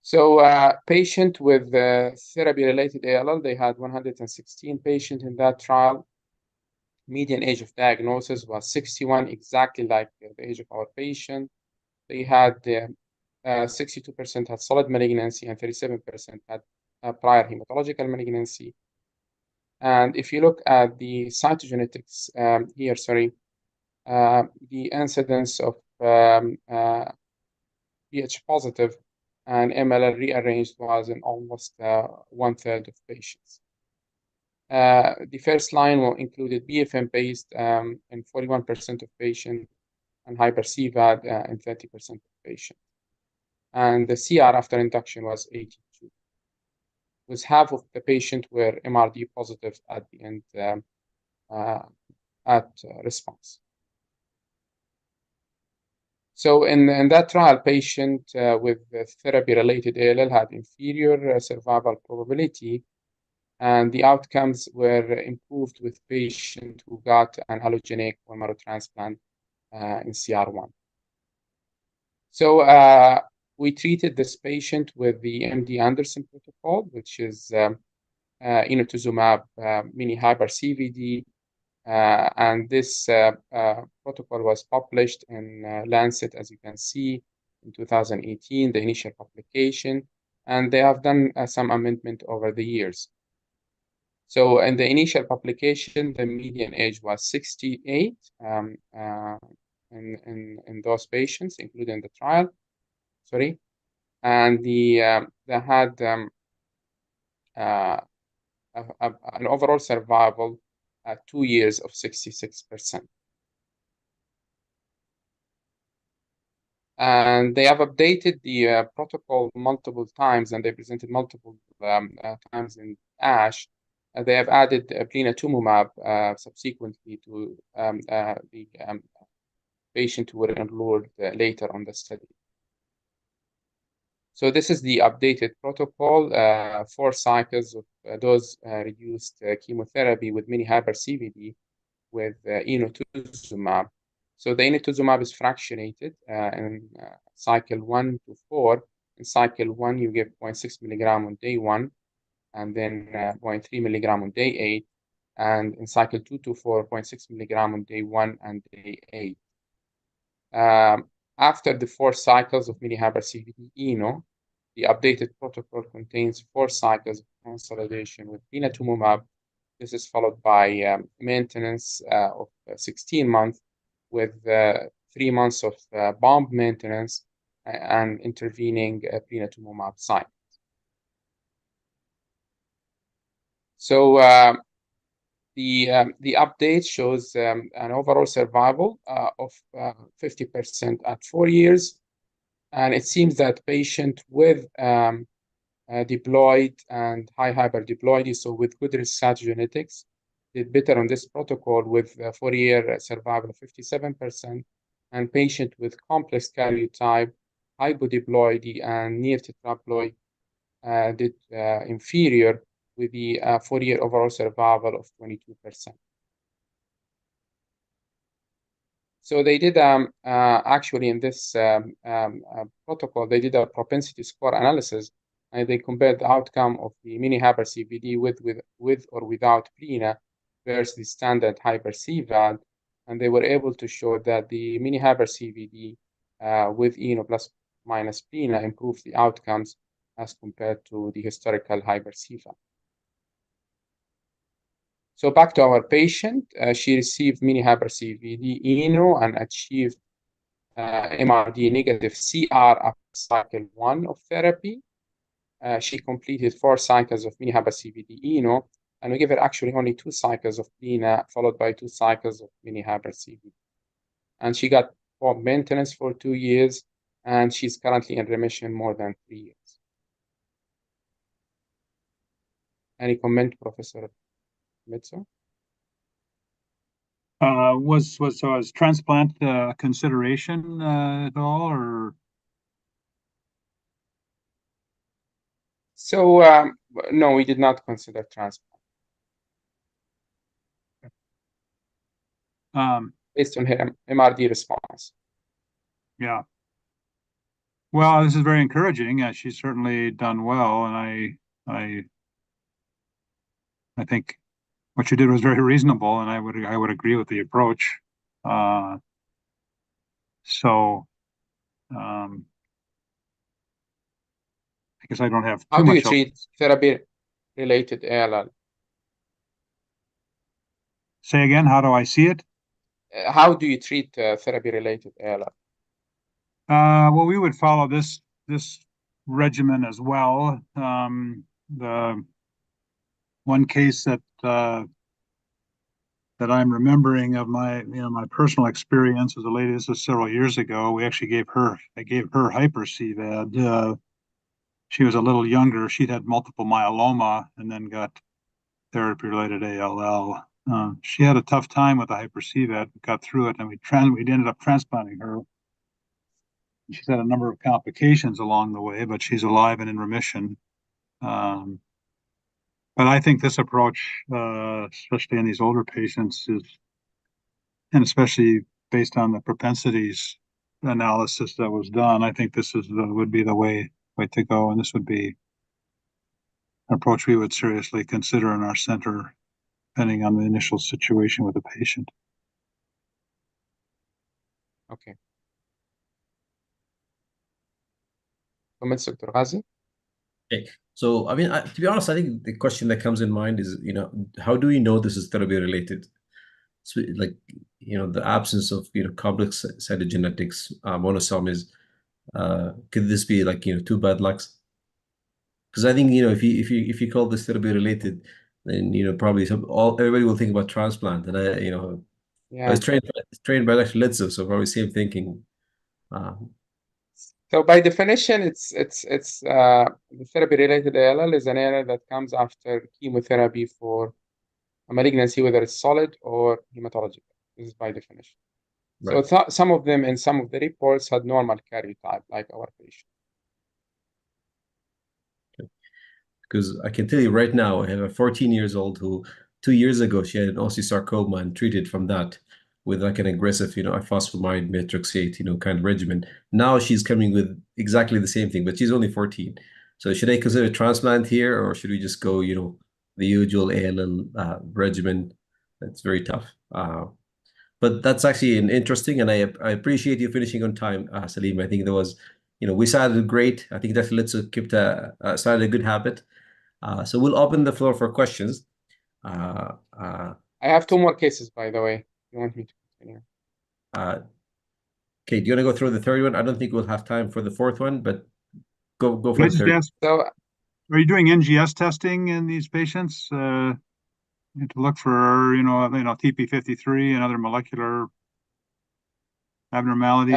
Speaker 3: So patient with therapy-related ALL, they had 116 patients in that trial. Median age of diagnosis was 61, exactly like the age of our patient. They had 62% had solid malignancy and 37% had prior hematological malignancy. And if you look at the cytogenetics here, the incidence of Ph positive and MLL rearranged was in almost 1/3 of patients. The first line included BFM-based in 41% of patients and hyper-CVAD in 30% of patients. And the CR after induction was 82. With half of the patients were MRD positive at the end at response. So in that trial, patient with therapy-related ALL had inferior survival probability, and the outcomes were improved with patient who got an allogeneic bone marrow transplant in CR1. So we treated this patient with the MD Anderson protocol, which is inotuzumab mini-hyper CVD, and this protocol was published in Lancet, as you can see, in 2018, the initial publication, and they have done some amendment over the years. So in the initial publication, the median age was 68 in those patients, including the trial. And they had an overall survival at 2 years of 66%. And they have updated the protocol multiple times, and they presented multiple times in ASH. They have added blinatumomab subsequently to the patient who were enrolled later on the study. So this is the updated protocol, 4 cycles of dose-reduced chemotherapy with mini-hyper CVD with inotuzumab. So the inotuzumab is fractionated in cycle 1 to 4. In cycle 1, you give 0.6 milligram on day 1, and then 0.3 milligram on day 8. And in cycle 2 to 4, 0.6 milligram on day 1 and day 8. After the 4 cycles of mini-hyper CVD eno, the updated protocol contains 4 cycles of consolidation with blinatumomab. This is followed by maintenance of 16 months with 3 months of bomb maintenance and intervening blinatumomab cycle. So the update shows an overall survival of 50% at 4 years, and it seems that patient with diploid and high hyperdiploidy, so with good risk cytogenetics, did better on this protocol with 4-year survival of 57%, and patient with complex karyotype, hypodiploidy, and near tetraploid did inferior with the 4-year overall survival of 22%. So they did actually in this protocol, they did a propensity score analysis, and they compared the outcome of the mini hyper CVD with or without plina versus the standard hyper CVAD, and they were able to show that the mini hyper CVD with ENO plus minus plina improved the outcomes as compared to the historical hyper CVAD. So back to our patient, she received mini hyper CVD ENO and achieved MRD negative CR after cycle 1 of therapy. She completed 4 cycles of mini hyper CVD ENO, and we gave her actually only 2 cycles of plina followed by 2 cycles of mini hyper CVD. And she got maintenance for 2 years, and she's currently in remission more than 3 years. Any comment, Professor Mitzo?
Speaker 1: Was transplant consideration at all, or?
Speaker 3: So no, we did not consider transplant based on her MRD response.
Speaker 1: Yeah. Well, this is very encouraging. She's certainly done well, and I think what you did was very reasonable, and I would agree with the approach. So I guess I don't have too
Speaker 3: How do you
Speaker 1: much
Speaker 3: treat therapy-related ALL?
Speaker 1: Say again, how do I see it?
Speaker 3: How do you treat therapy-related ALL?
Speaker 1: Well, we would follow this regimen as well. The one case that I'm remembering of my personal experience as a lady, this was several years ago. We actually I gave her hyper CVAD. She was a little younger. She'd had multiple myeloma and then got therapy-related ALL. She had a tough time with the hyper CVAD, got through it, and we ended up transplanting her. She's had a number of complications along the way, but she's alive and in remission. But I think this approach, especially in these older patients, and especially based on the propensities analysis that was done, I think this would be the way to go, and this would be an approach we would seriously consider in our center, depending on the initial situation with the patient.
Speaker 3: Okay. Comments, Dr. Ghazi?
Speaker 2: Okay. So, I mean, to be honest, I think the question that comes in mind is, how do we know this is therapy related? So, like, the absence of, complex cytogenetics, monosomies, could this be like, two bad lucks? Because I think, if you call this therapy related, then, probably everybody will think about transplant. And I was trained by Dr. Litzo, so probably same thinking.
Speaker 3: So by definition, it's the therapy-related ALL is an ALL that comes after chemotherapy for a malignancy, whether it's solid or hematological. This is by definition. Right. So some of them in some of the reports had normal karyotype, like our patient.
Speaker 2: Okay. Because I can tell you right now, I have a 14 years old who 2 years ago she had an osteosarcoma and treated from that with like an aggressive, ifosfamide, methotrexate, kind of regimen. Now she's coming with exactly the same thing, but she's only 14. So should I consider transplant here, or should we just go, the usual ALL regimen? That's very tough. But that's actually an interesting, and I appreciate you finishing on time, Salim. I think there was, we started great. I think Dr. Litzo started a good habit. So we'll open the floor for questions.
Speaker 3: I have 2 more cases, by the way. You want me to continue?
Speaker 2: Okay, do you want to go through the third one? I don't think we'll have time for the fourth one, but go for
Speaker 1: Can I
Speaker 2: the
Speaker 1: just
Speaker 2: third.
Speaker 1: ask,
Speaker 3: So
Speaker 1: are you doing NGS testing in these patients to look for, TP53 and other molecular abnormalities?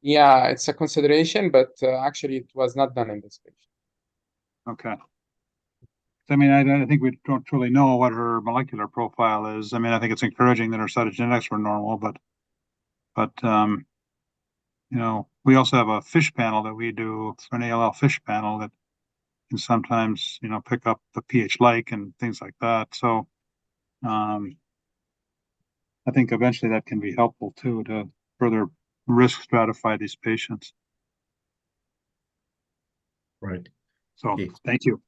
Speaker 3: yeah, it's a consideration, but actually it was not done in this patient.
Speaker 1: Okay. I mean, I think we don't truly know what her molecular profile is. I mean, I think it's encouraging that her cytogenetics were normal, but we also have a FISH panel that we do, an ALL FISH panel that can sometimes, pick up the pH like and things like that. So I think eventually that can be helpful too to further risk stratify these patients.
Speaker 2: Right.
Speaker 1: So
Speaker 2: Okay.
Speaker 1: thank you.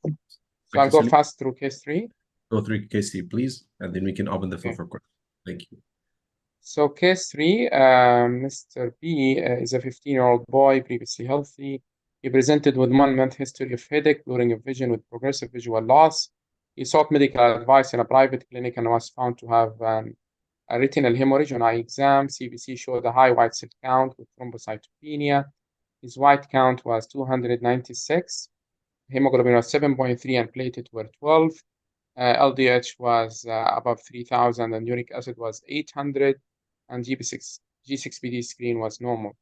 Speaker 3: So I'll
Speaker 2: Dr.
Speaker 3: go
Speaker 2: Salim,
Speaker 3: fast through case 3.
Speaker 2: go through case 3, please, and then we can open the floor
Speaker 3: Okay.
Speaker 2: for questions. Thank you.
Speaker 3: So case 3, Mr. B is a 15-year-old boy, previously healthy. He presented with 1-month history of headache, blurring of vision with progressive visual loss. He sought medical advice in a private clinic and was found to have a retinal hemorrhage on eye exam. CBC showed a high white cell count with thrombocytopenia. His white count was 296. Hemoglobin was 7.3 and platelet were 12. LDH was above 3,000 and uric acid was 800, and G6PD screen was normal.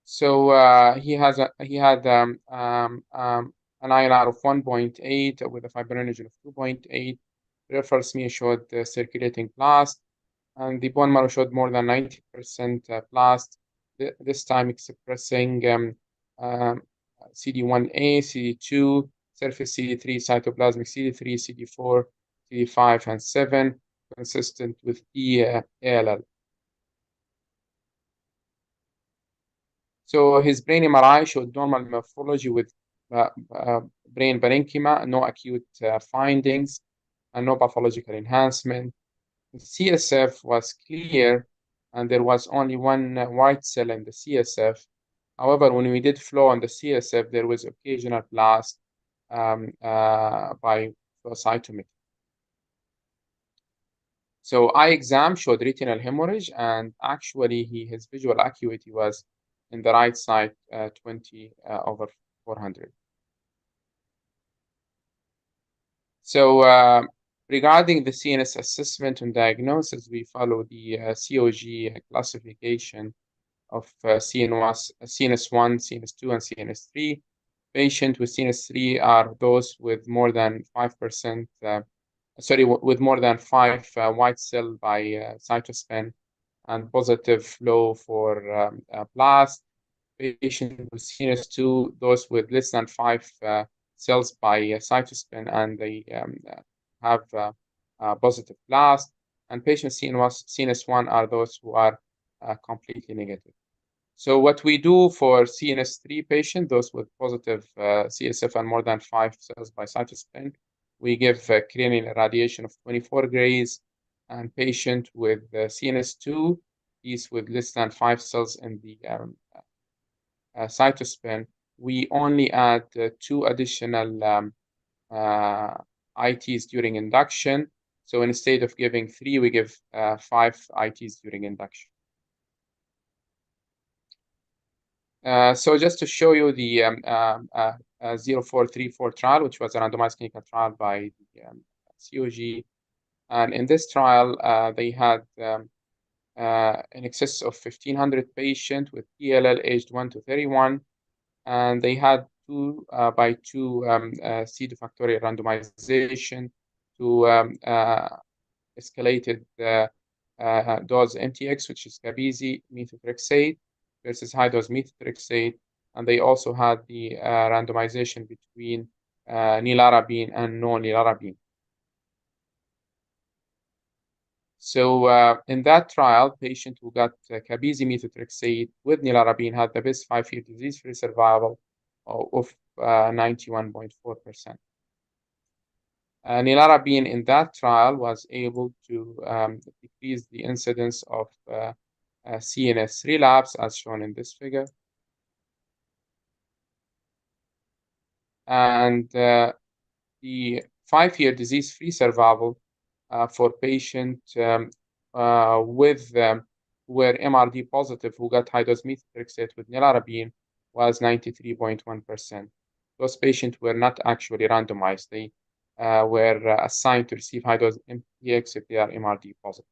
Speaker 3: So he had an INR of 1.8 with a fibrinogen of 2.8. Peripheral smear showed circulating blast, and the bone marrow showed more than 90% blast. This time expressing CD1A, CD2, surface CD3, cytoplasmic CD3, CD4, CD5, and 7, consistent with ALL. So his brain MRI showed normal morphology with brain parenchyma, no acute findings, and no pathological enhancement. The CSF was clear, and there was only one white cell in the CSF. However, when we did flow on the CSF, there was occasional blast by flow cytometry. So eye exam showed retinal hemorrhage, and actually his visual acuity was in the right side 20 over 400. So regarding the CNS assessment and diagnosis, we follow the COG classification of CNS1, CNS2, and CNS3. Patients with CNS3 are those with more than 5%, with more than 5 white cell by cytospan and positive flow for blast. Patients with CNS2, those with less than 5 cells by cytospan, and they have positive blast. And patients CNS1 are those who are completely negative. So what we do for CNS3 patients, those with positive CSF and more than 5 cells by cytospan, we give cranial irradiation of 24 grays, and patient with CNS2, these with less than 5 cells in the cytospan, we only add 2 additional ITs during induction. So instead of giving 3, we give 5 ITs during induction. So just to show you the 0434 trial, which was a randomized clinical trial by the COG. And in this trial, they had in excess of 1,500 patients with ELL aged 1 to 31. And they had 2 by 2 C2 factorial randomization to escalated dose MTX, which is Kabizi methotrexate, versus high-dose methotrexate, and they also had the randomization between nelarabine and no-nelarabine. So in that trial, patient who got Kabizi methotrexate with nelarabine had the best 5-year disease-free survival of 91.4%. Nelarabine in that trial was able to decrease the incidence of CNS relapse, as shown in this figure. And the 5-year disease-free survival for patient where MRD positive who got high-dose methotrexate with nelarabine was 93.1%. Those patients were not actually randomized. They were assigned to receive high-dose MPX if they are MRD positive.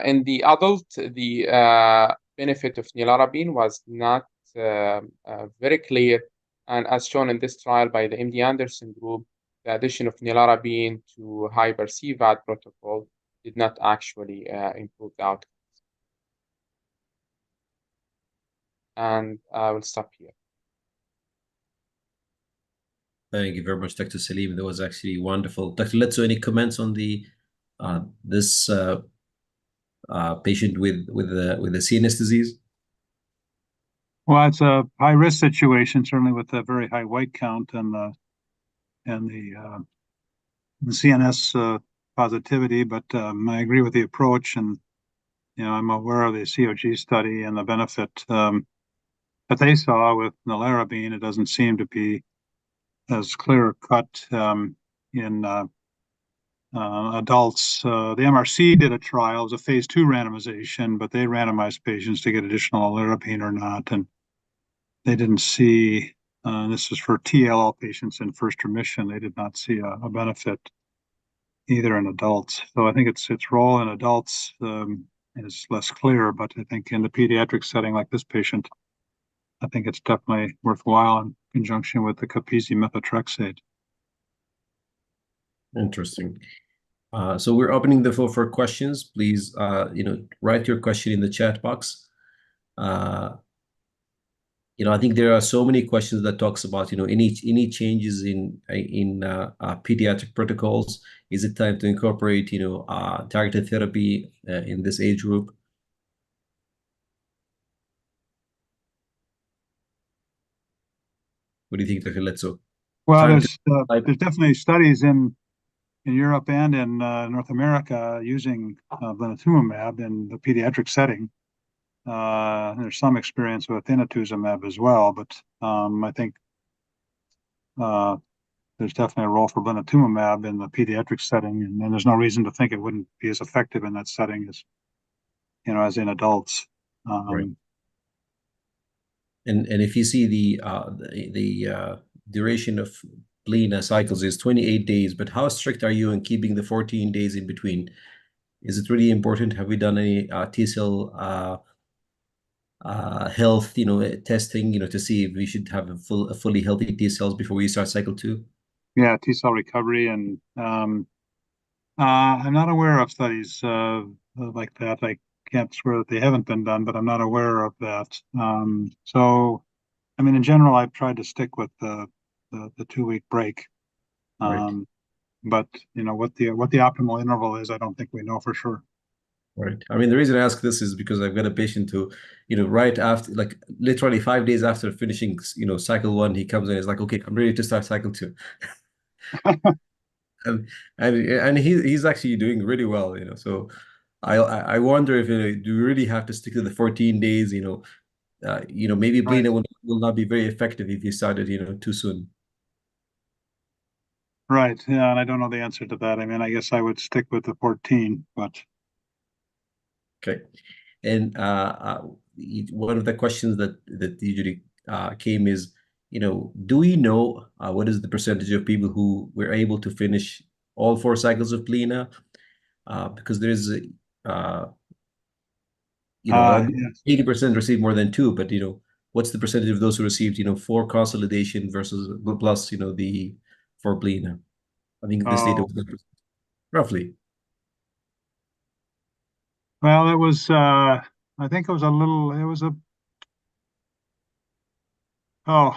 Speaker 3: In the adult, the benefit of nelarabine was not very clear. And as shown in this trial by the MD Anderson group, the addition of nelarabine to hyper-CVAD protocol did not actually improve the outcomes. And I will stop here.
Speaker 2: Thank you very much, Dr. Salim. That was actually wonderful. Dr. Letso, any comments on the this patient with the CNS disease?
Speaker 1: Well, it's a high risk situation, certainly with a very high white count and the CNS positivity. But I agree with the approach, and I'm aware of the COG study and the benefit that they saw with nelarabine. It doesn't seem to be as clear cut in adults. The MRC did a trial. It was a phase 2 randomization, but they randomized patients to get additional nelarabine or not, and they didn't see. This is for TLL patients in first remission. They did not see a benefit either in adults. So I think its role in adults is less clear, but I think in the pediatric setting like this patient, I think it's definitely worthwhile in conjunction with the Capezi methotrexate.
Speaker 2: Interesting. So we're opening the floor for questions. Please, write your question in the chat box. I think there are so many questions that talks about, any changes in pediatric protocols. Is it time to incorporate, targeted therapy in this age group? What do you think, Dr. Letso?
Speaker 1: Well, there's definitely studies in Europe and in North America using blinatumomab in the pediatric setting. There's some experience with inotuzumab as well, but I think there's definitely a role for blinatumomab in the pediatric setting, and there's no reason to think it wouldn't be as effective in that setting as in adults.
Speaker 2: Right. And if you see the duration of blina cycles is 28 days, but how strict are you in keeping the 14 days in between? Is it really important? Have we done any T cell health, testing, to see if we should have a fully healthy T cells before we start cycle 2?
Speaker 1: Yeah, T cell recovery, and I'm not aware of studies like that. I can't swear that they haven't been done, but I'm not aware of that. So, I mean, in general, I've tried to stick with the 2-week break.
Speaker 2: Right.
Speaker 1: But what the optimal interval is, I don't think we know for sure.
Speaker 2: Right. I mean, the reason I ask this is because I've got a patient who, right after, like literally 5 days after finishing, cycle 1, he comes in and is like, okay, I'm ready to start cycle 2. and he's actually doing really well, So I wonder if do we really have to stick to the 14 days, maybe blina will not be very effective if you started, too soon.
Speaker 1: Right. Yeah, and I don't know the answer to that. I mean, I guess I would stick with the 14, but.
Speaker 2: Okay. And one of the questions that usually came is, do we know what is the percentage of people who were able to finish all 4 cycles of blina? Because there's,
Speaker 1: Yes.
Speaker 2: 80% received more than 2, but what's the percentage of those who received 4 consolidation versus plus the 4 blina? I think this data was roughly.
Speaker 1: Well, it was. I think it was a little. It was I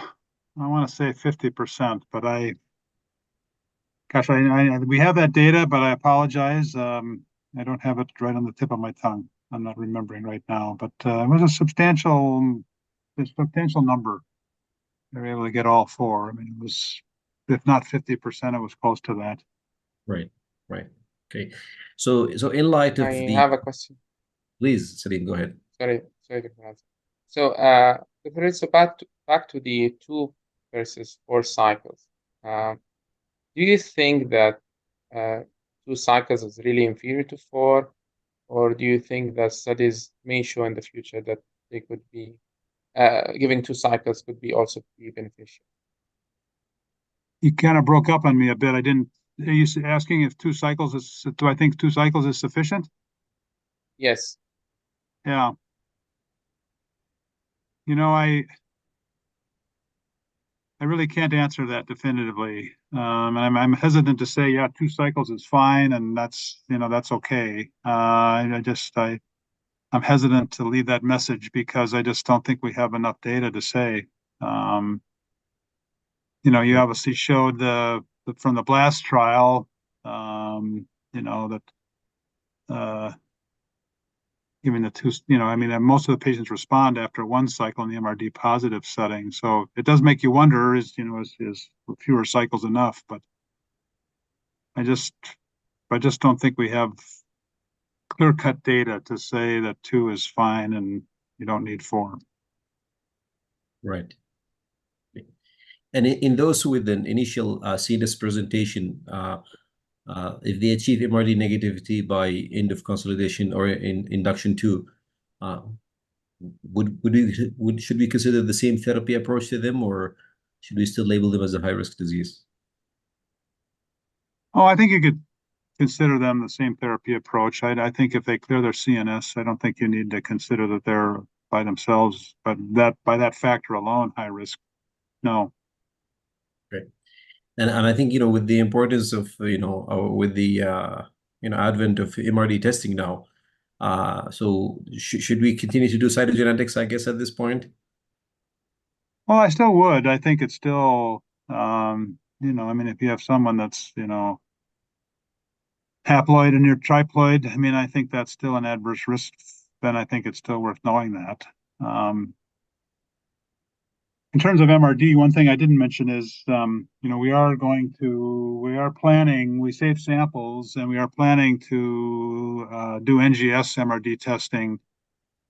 Speaker 1: want to say 50%, but we have that data, but I apologize. I don't have it right on the tip of my tongue. I'm not remembering right now, but it was a substantial number. They were able to get all 4. I mean, it was, if not 50%, it was close to that.
Speaker 2: Right. Okay. So in light of
Speaker 3: I have a question.
Speaker 2: Please, Salim, go ahead.
Speaker 3: Sorry, So, back to the 2 versus 4 cycles. Do you think that 2 2 cycles is really inferior to 4, or do you think that studies may show in the future that they could be giving 2 cycles could be also be beneficial?
Speaker 1: You kind of broke up on me a bit. I didn't. Are you asking if 2 cycles is? Do I think 2 cycles is sufficient?
Speaker 3: Yes.
Speaker 1: Yeah. You know, I really can't answer that definitively. And I'm hesitant to say, yeah, 2 cycles is fine, and that's okay. I'm hesitant to leave that message because I just don't think we have enough data to say. Um, you obviously showed from the BLAST trial, that even the 2, I mean, most of the patients respond after 1 cycle in the MRD positive setting. So it does make you wonder, is fewer cycles enough? But I just don't think we have clear-cut data to say that 2 is fine and you don't need 4.
Speaker 2: Right. And in those with an initial CNS presentation, if they achieve MRD negativity by end of consolidation or in induction 2, uh, should we consider the same therapy approach to them, or should we still label them as a high-risk disease?
Speaker 1: Oh, I think you could consider them the same therapy approach. I think if they clear their CNS, I don't think you need to consider that they're by themselves, but that by that factor alone, high risk. No.
Speaker 2: Right. And I think, with the importance of, with the, advent of MRD testing now, so should we continue to do cytogenetics, I guess, at this point?
Speaker 1: Well, I still would. I think it's still, I mean, if you have someone that's, haploid and you're triploid, I mean, I think that's still an adverse risk. Then I think it's still worth knowing that. In terms of MRD, one thing I didn't mention is, we are planning, we save samples and we are planning to do NGS MRD testing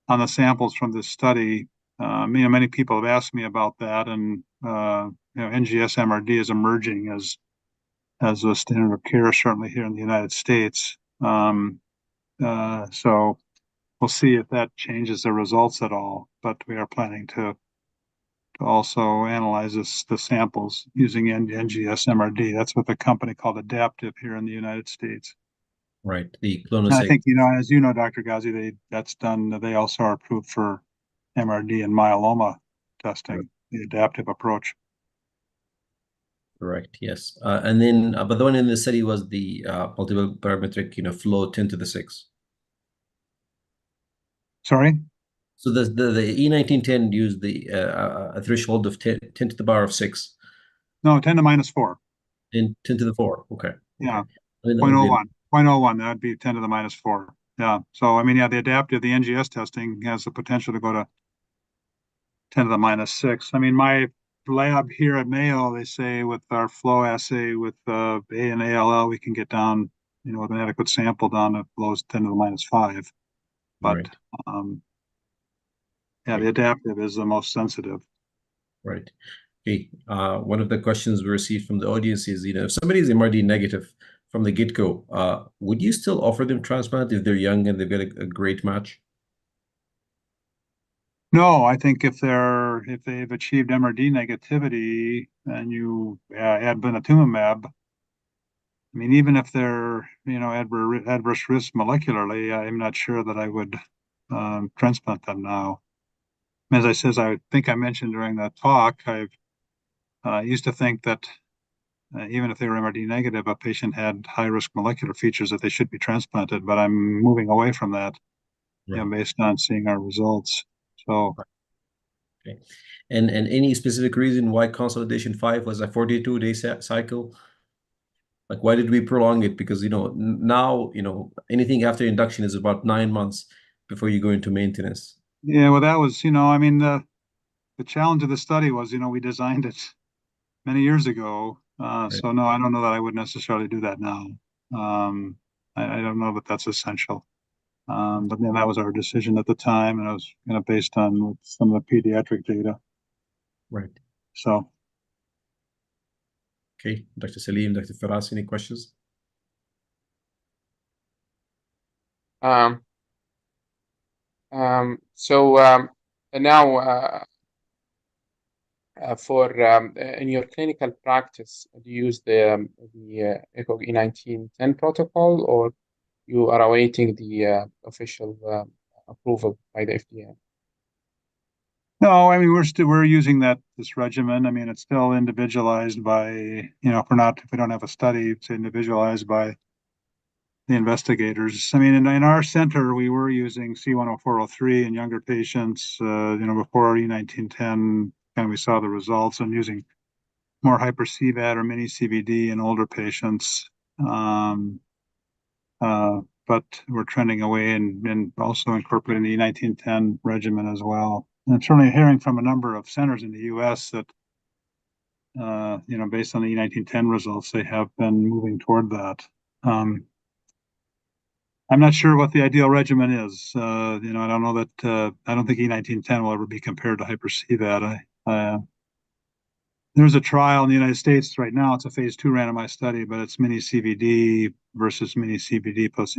Speaker 1: on the samples from this study. Many people have asked me about that, and NGS MRD is emerging as a standard of care, certainly here in the United States. So we'll see if that changes the results at all. But we are planning to also analyze the samples using NGS MRD. That's with a company called Adaptive here in the United States.
Speaker 2: Right. The
Speaker 1: And I
Speaker 2: clonoSEQ.
Speaker 1: think, as you know, Dr. Ghazi, that's done. They also are approved for MRD and myeloma testing,
Speaker 2: Right.
Speaker 1: the adaptive approach.
Speaker 2: Correct. Yes. And then, but the one in the study was the multiple parametric, flow 10 to the 6.
Speaker 1: Sorry?
Speaker 2: So the E1910 used the a threshold of 10 to the power of 6.
Speaker 1: No, 10 to minus 4.
Speaker 2: 10 to the 4. Okay.
Speaker 1: Yeah.
Speaker 2: I mean, that would
Speaker 1: 0.01. 0.01. That would be 10 to the minus 4. Yeah. So, I mean, the adaptive, the NGS testing has the potential to go to 10 to the minus 6. I mean, my lab here at Mayo, they say with our flow assay with A and ALL, we can get down, with an adequate sample down to flows 10 to the minus 5. But
Speaker 2: right.
Speaker 1: The adaptive is the most sensitive.
Speaker 2: Right. Okay. One of the questions we received from the audience is, if somebody is MRD negative from the get-go, would you still offer them transplant if they're young and they've got a great match?
Speaker 1: No, I think if they've achieved MRD negativity and you add blinatumomab, I mean, even if they're adverse risk molecularly, I'm not sure that I would transplant them now. As I think I mentioned during that talk, I used to think that even if they were MRD negative, a patient had high risk molecular features that they should be transplanted. But I'm moving away from that, based on seeing our results. So.
Speaker 2: Okay. And any specific reason why consolidation 5 was a 42-day cycle? Like, why did we prolong it? Because, now, anything after induction is about 9 months before you go into maintenance.
Speaker 1: Yeah, well, that was, I mean, the challenge of the study was, we designed it many years ago.
Speaker 2: Right.
Speaker 1: So no, I don't know that I would necessarily do that now. I don't know that that's essential. But then that was our decision at the time, and it was based on some of the pediatric data.
Speaker 2: Right.
Speaker 1: So.
Speaker 2: Okay, Dr. Salim, Dr. Faras, any questions?
Speaker 3: And now, in your clinical practice, do you use the ECOG E1910 protocol, or you are awaiting the official approval by the FDA?
Speaker 1: No, I mean, we're using this regimen. I mean, it's still individualized by, if we don't have a study, it's individualized by the investigators. I mean, in our center, we were using C10403 in younger patients, before E1910, and we saw the results, and using more hyper CVAD or mini CVD in older patients. But we're trending away and also incorporating the E1910 regimen as well. And I'm certainly hearing from a number of centers in the U.S. that, based on the E1910 results, they have been moving toward that. I'm not sure what the ideal regimen is. I don't know that, I don't think E1910 will ever be compared to hyper CVAD. There's a trial in the United States right now. It's a phase 2 randomized study, but it's mini CVD versus mini CVD plus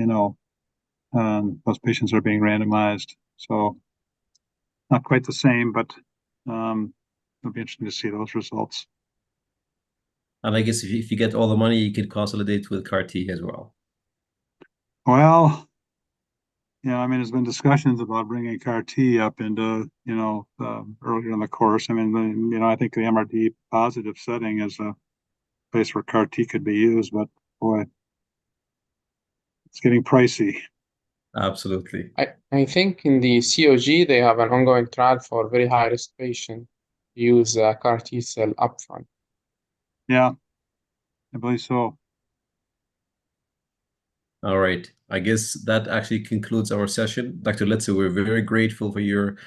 Speaker 1: those patients are being randomized. So not quite the same, but it'll be interesting to see those results.
Speaker 2: And I guess if you get all the money, you can consolidate with CAR T as well.
Speaker 1: Well, I mean, there's been discussions about bringing CAR T up into, earlier in the course. I mean, I think the MRD positive setting is a place where CAR T could be used, but boy, it's getting pricey.
Speaker 2: Absolutely.
Speaker 3: I think in the COG, they have an ongoing trial for very high-risk patients to use CAR T cell upfront.
Speaker 1: Yeah, I believe so.
Speaker 2: All right. I guess that actually concludes our session. Dr. Letze, we're very grateful for your,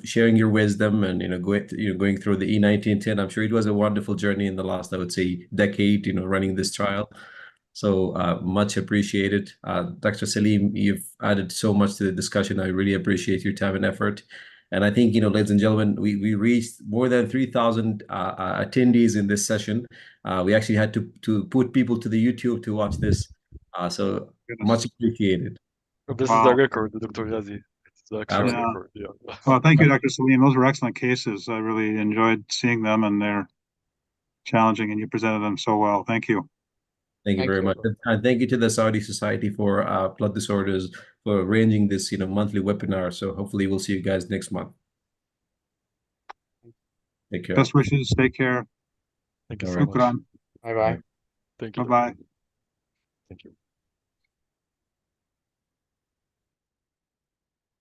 Speaker 2: sharing your wisdom and, going through the E1910. I'm sure it was a wonderful journey in the last, I would say, decade, running this trial. So much appreciated. Dr. Salim, you've added so much to the discussion. I really appreciate your time and effort. And I think, ladies and gentlemen, we reached more than 3,000 attendees in this session. We actually had to put people to the YouTube to watch this. So much appreciated.
Speaker 4: This is
Speaker 1: Wow.
Speaker 4: a record, Dr. Yazi. It's the actual
Speaker 1: Yeah.
Speaker 4: record. Yeah.
Speaker 1: Well, thank you, Dr. Salim. Those were excellent cases. I really enjoyed seeing them, and they're challenging, and you presented them so well. Thank you.
Speaker 2: Thank you very much. And thank you to the Saudi Society for Blood Disorders for arranging this, monthly webinar. So hopefully we'll see you guys next month. Take care.
Speaker 1: Best wishes. Take care.
Speaker 4: Thank you so much.
Speaker 3: Bye-bye.
Speaker 4: Thank you.
Speaker 1: Bye-bye.
Speaker 4: Thank you.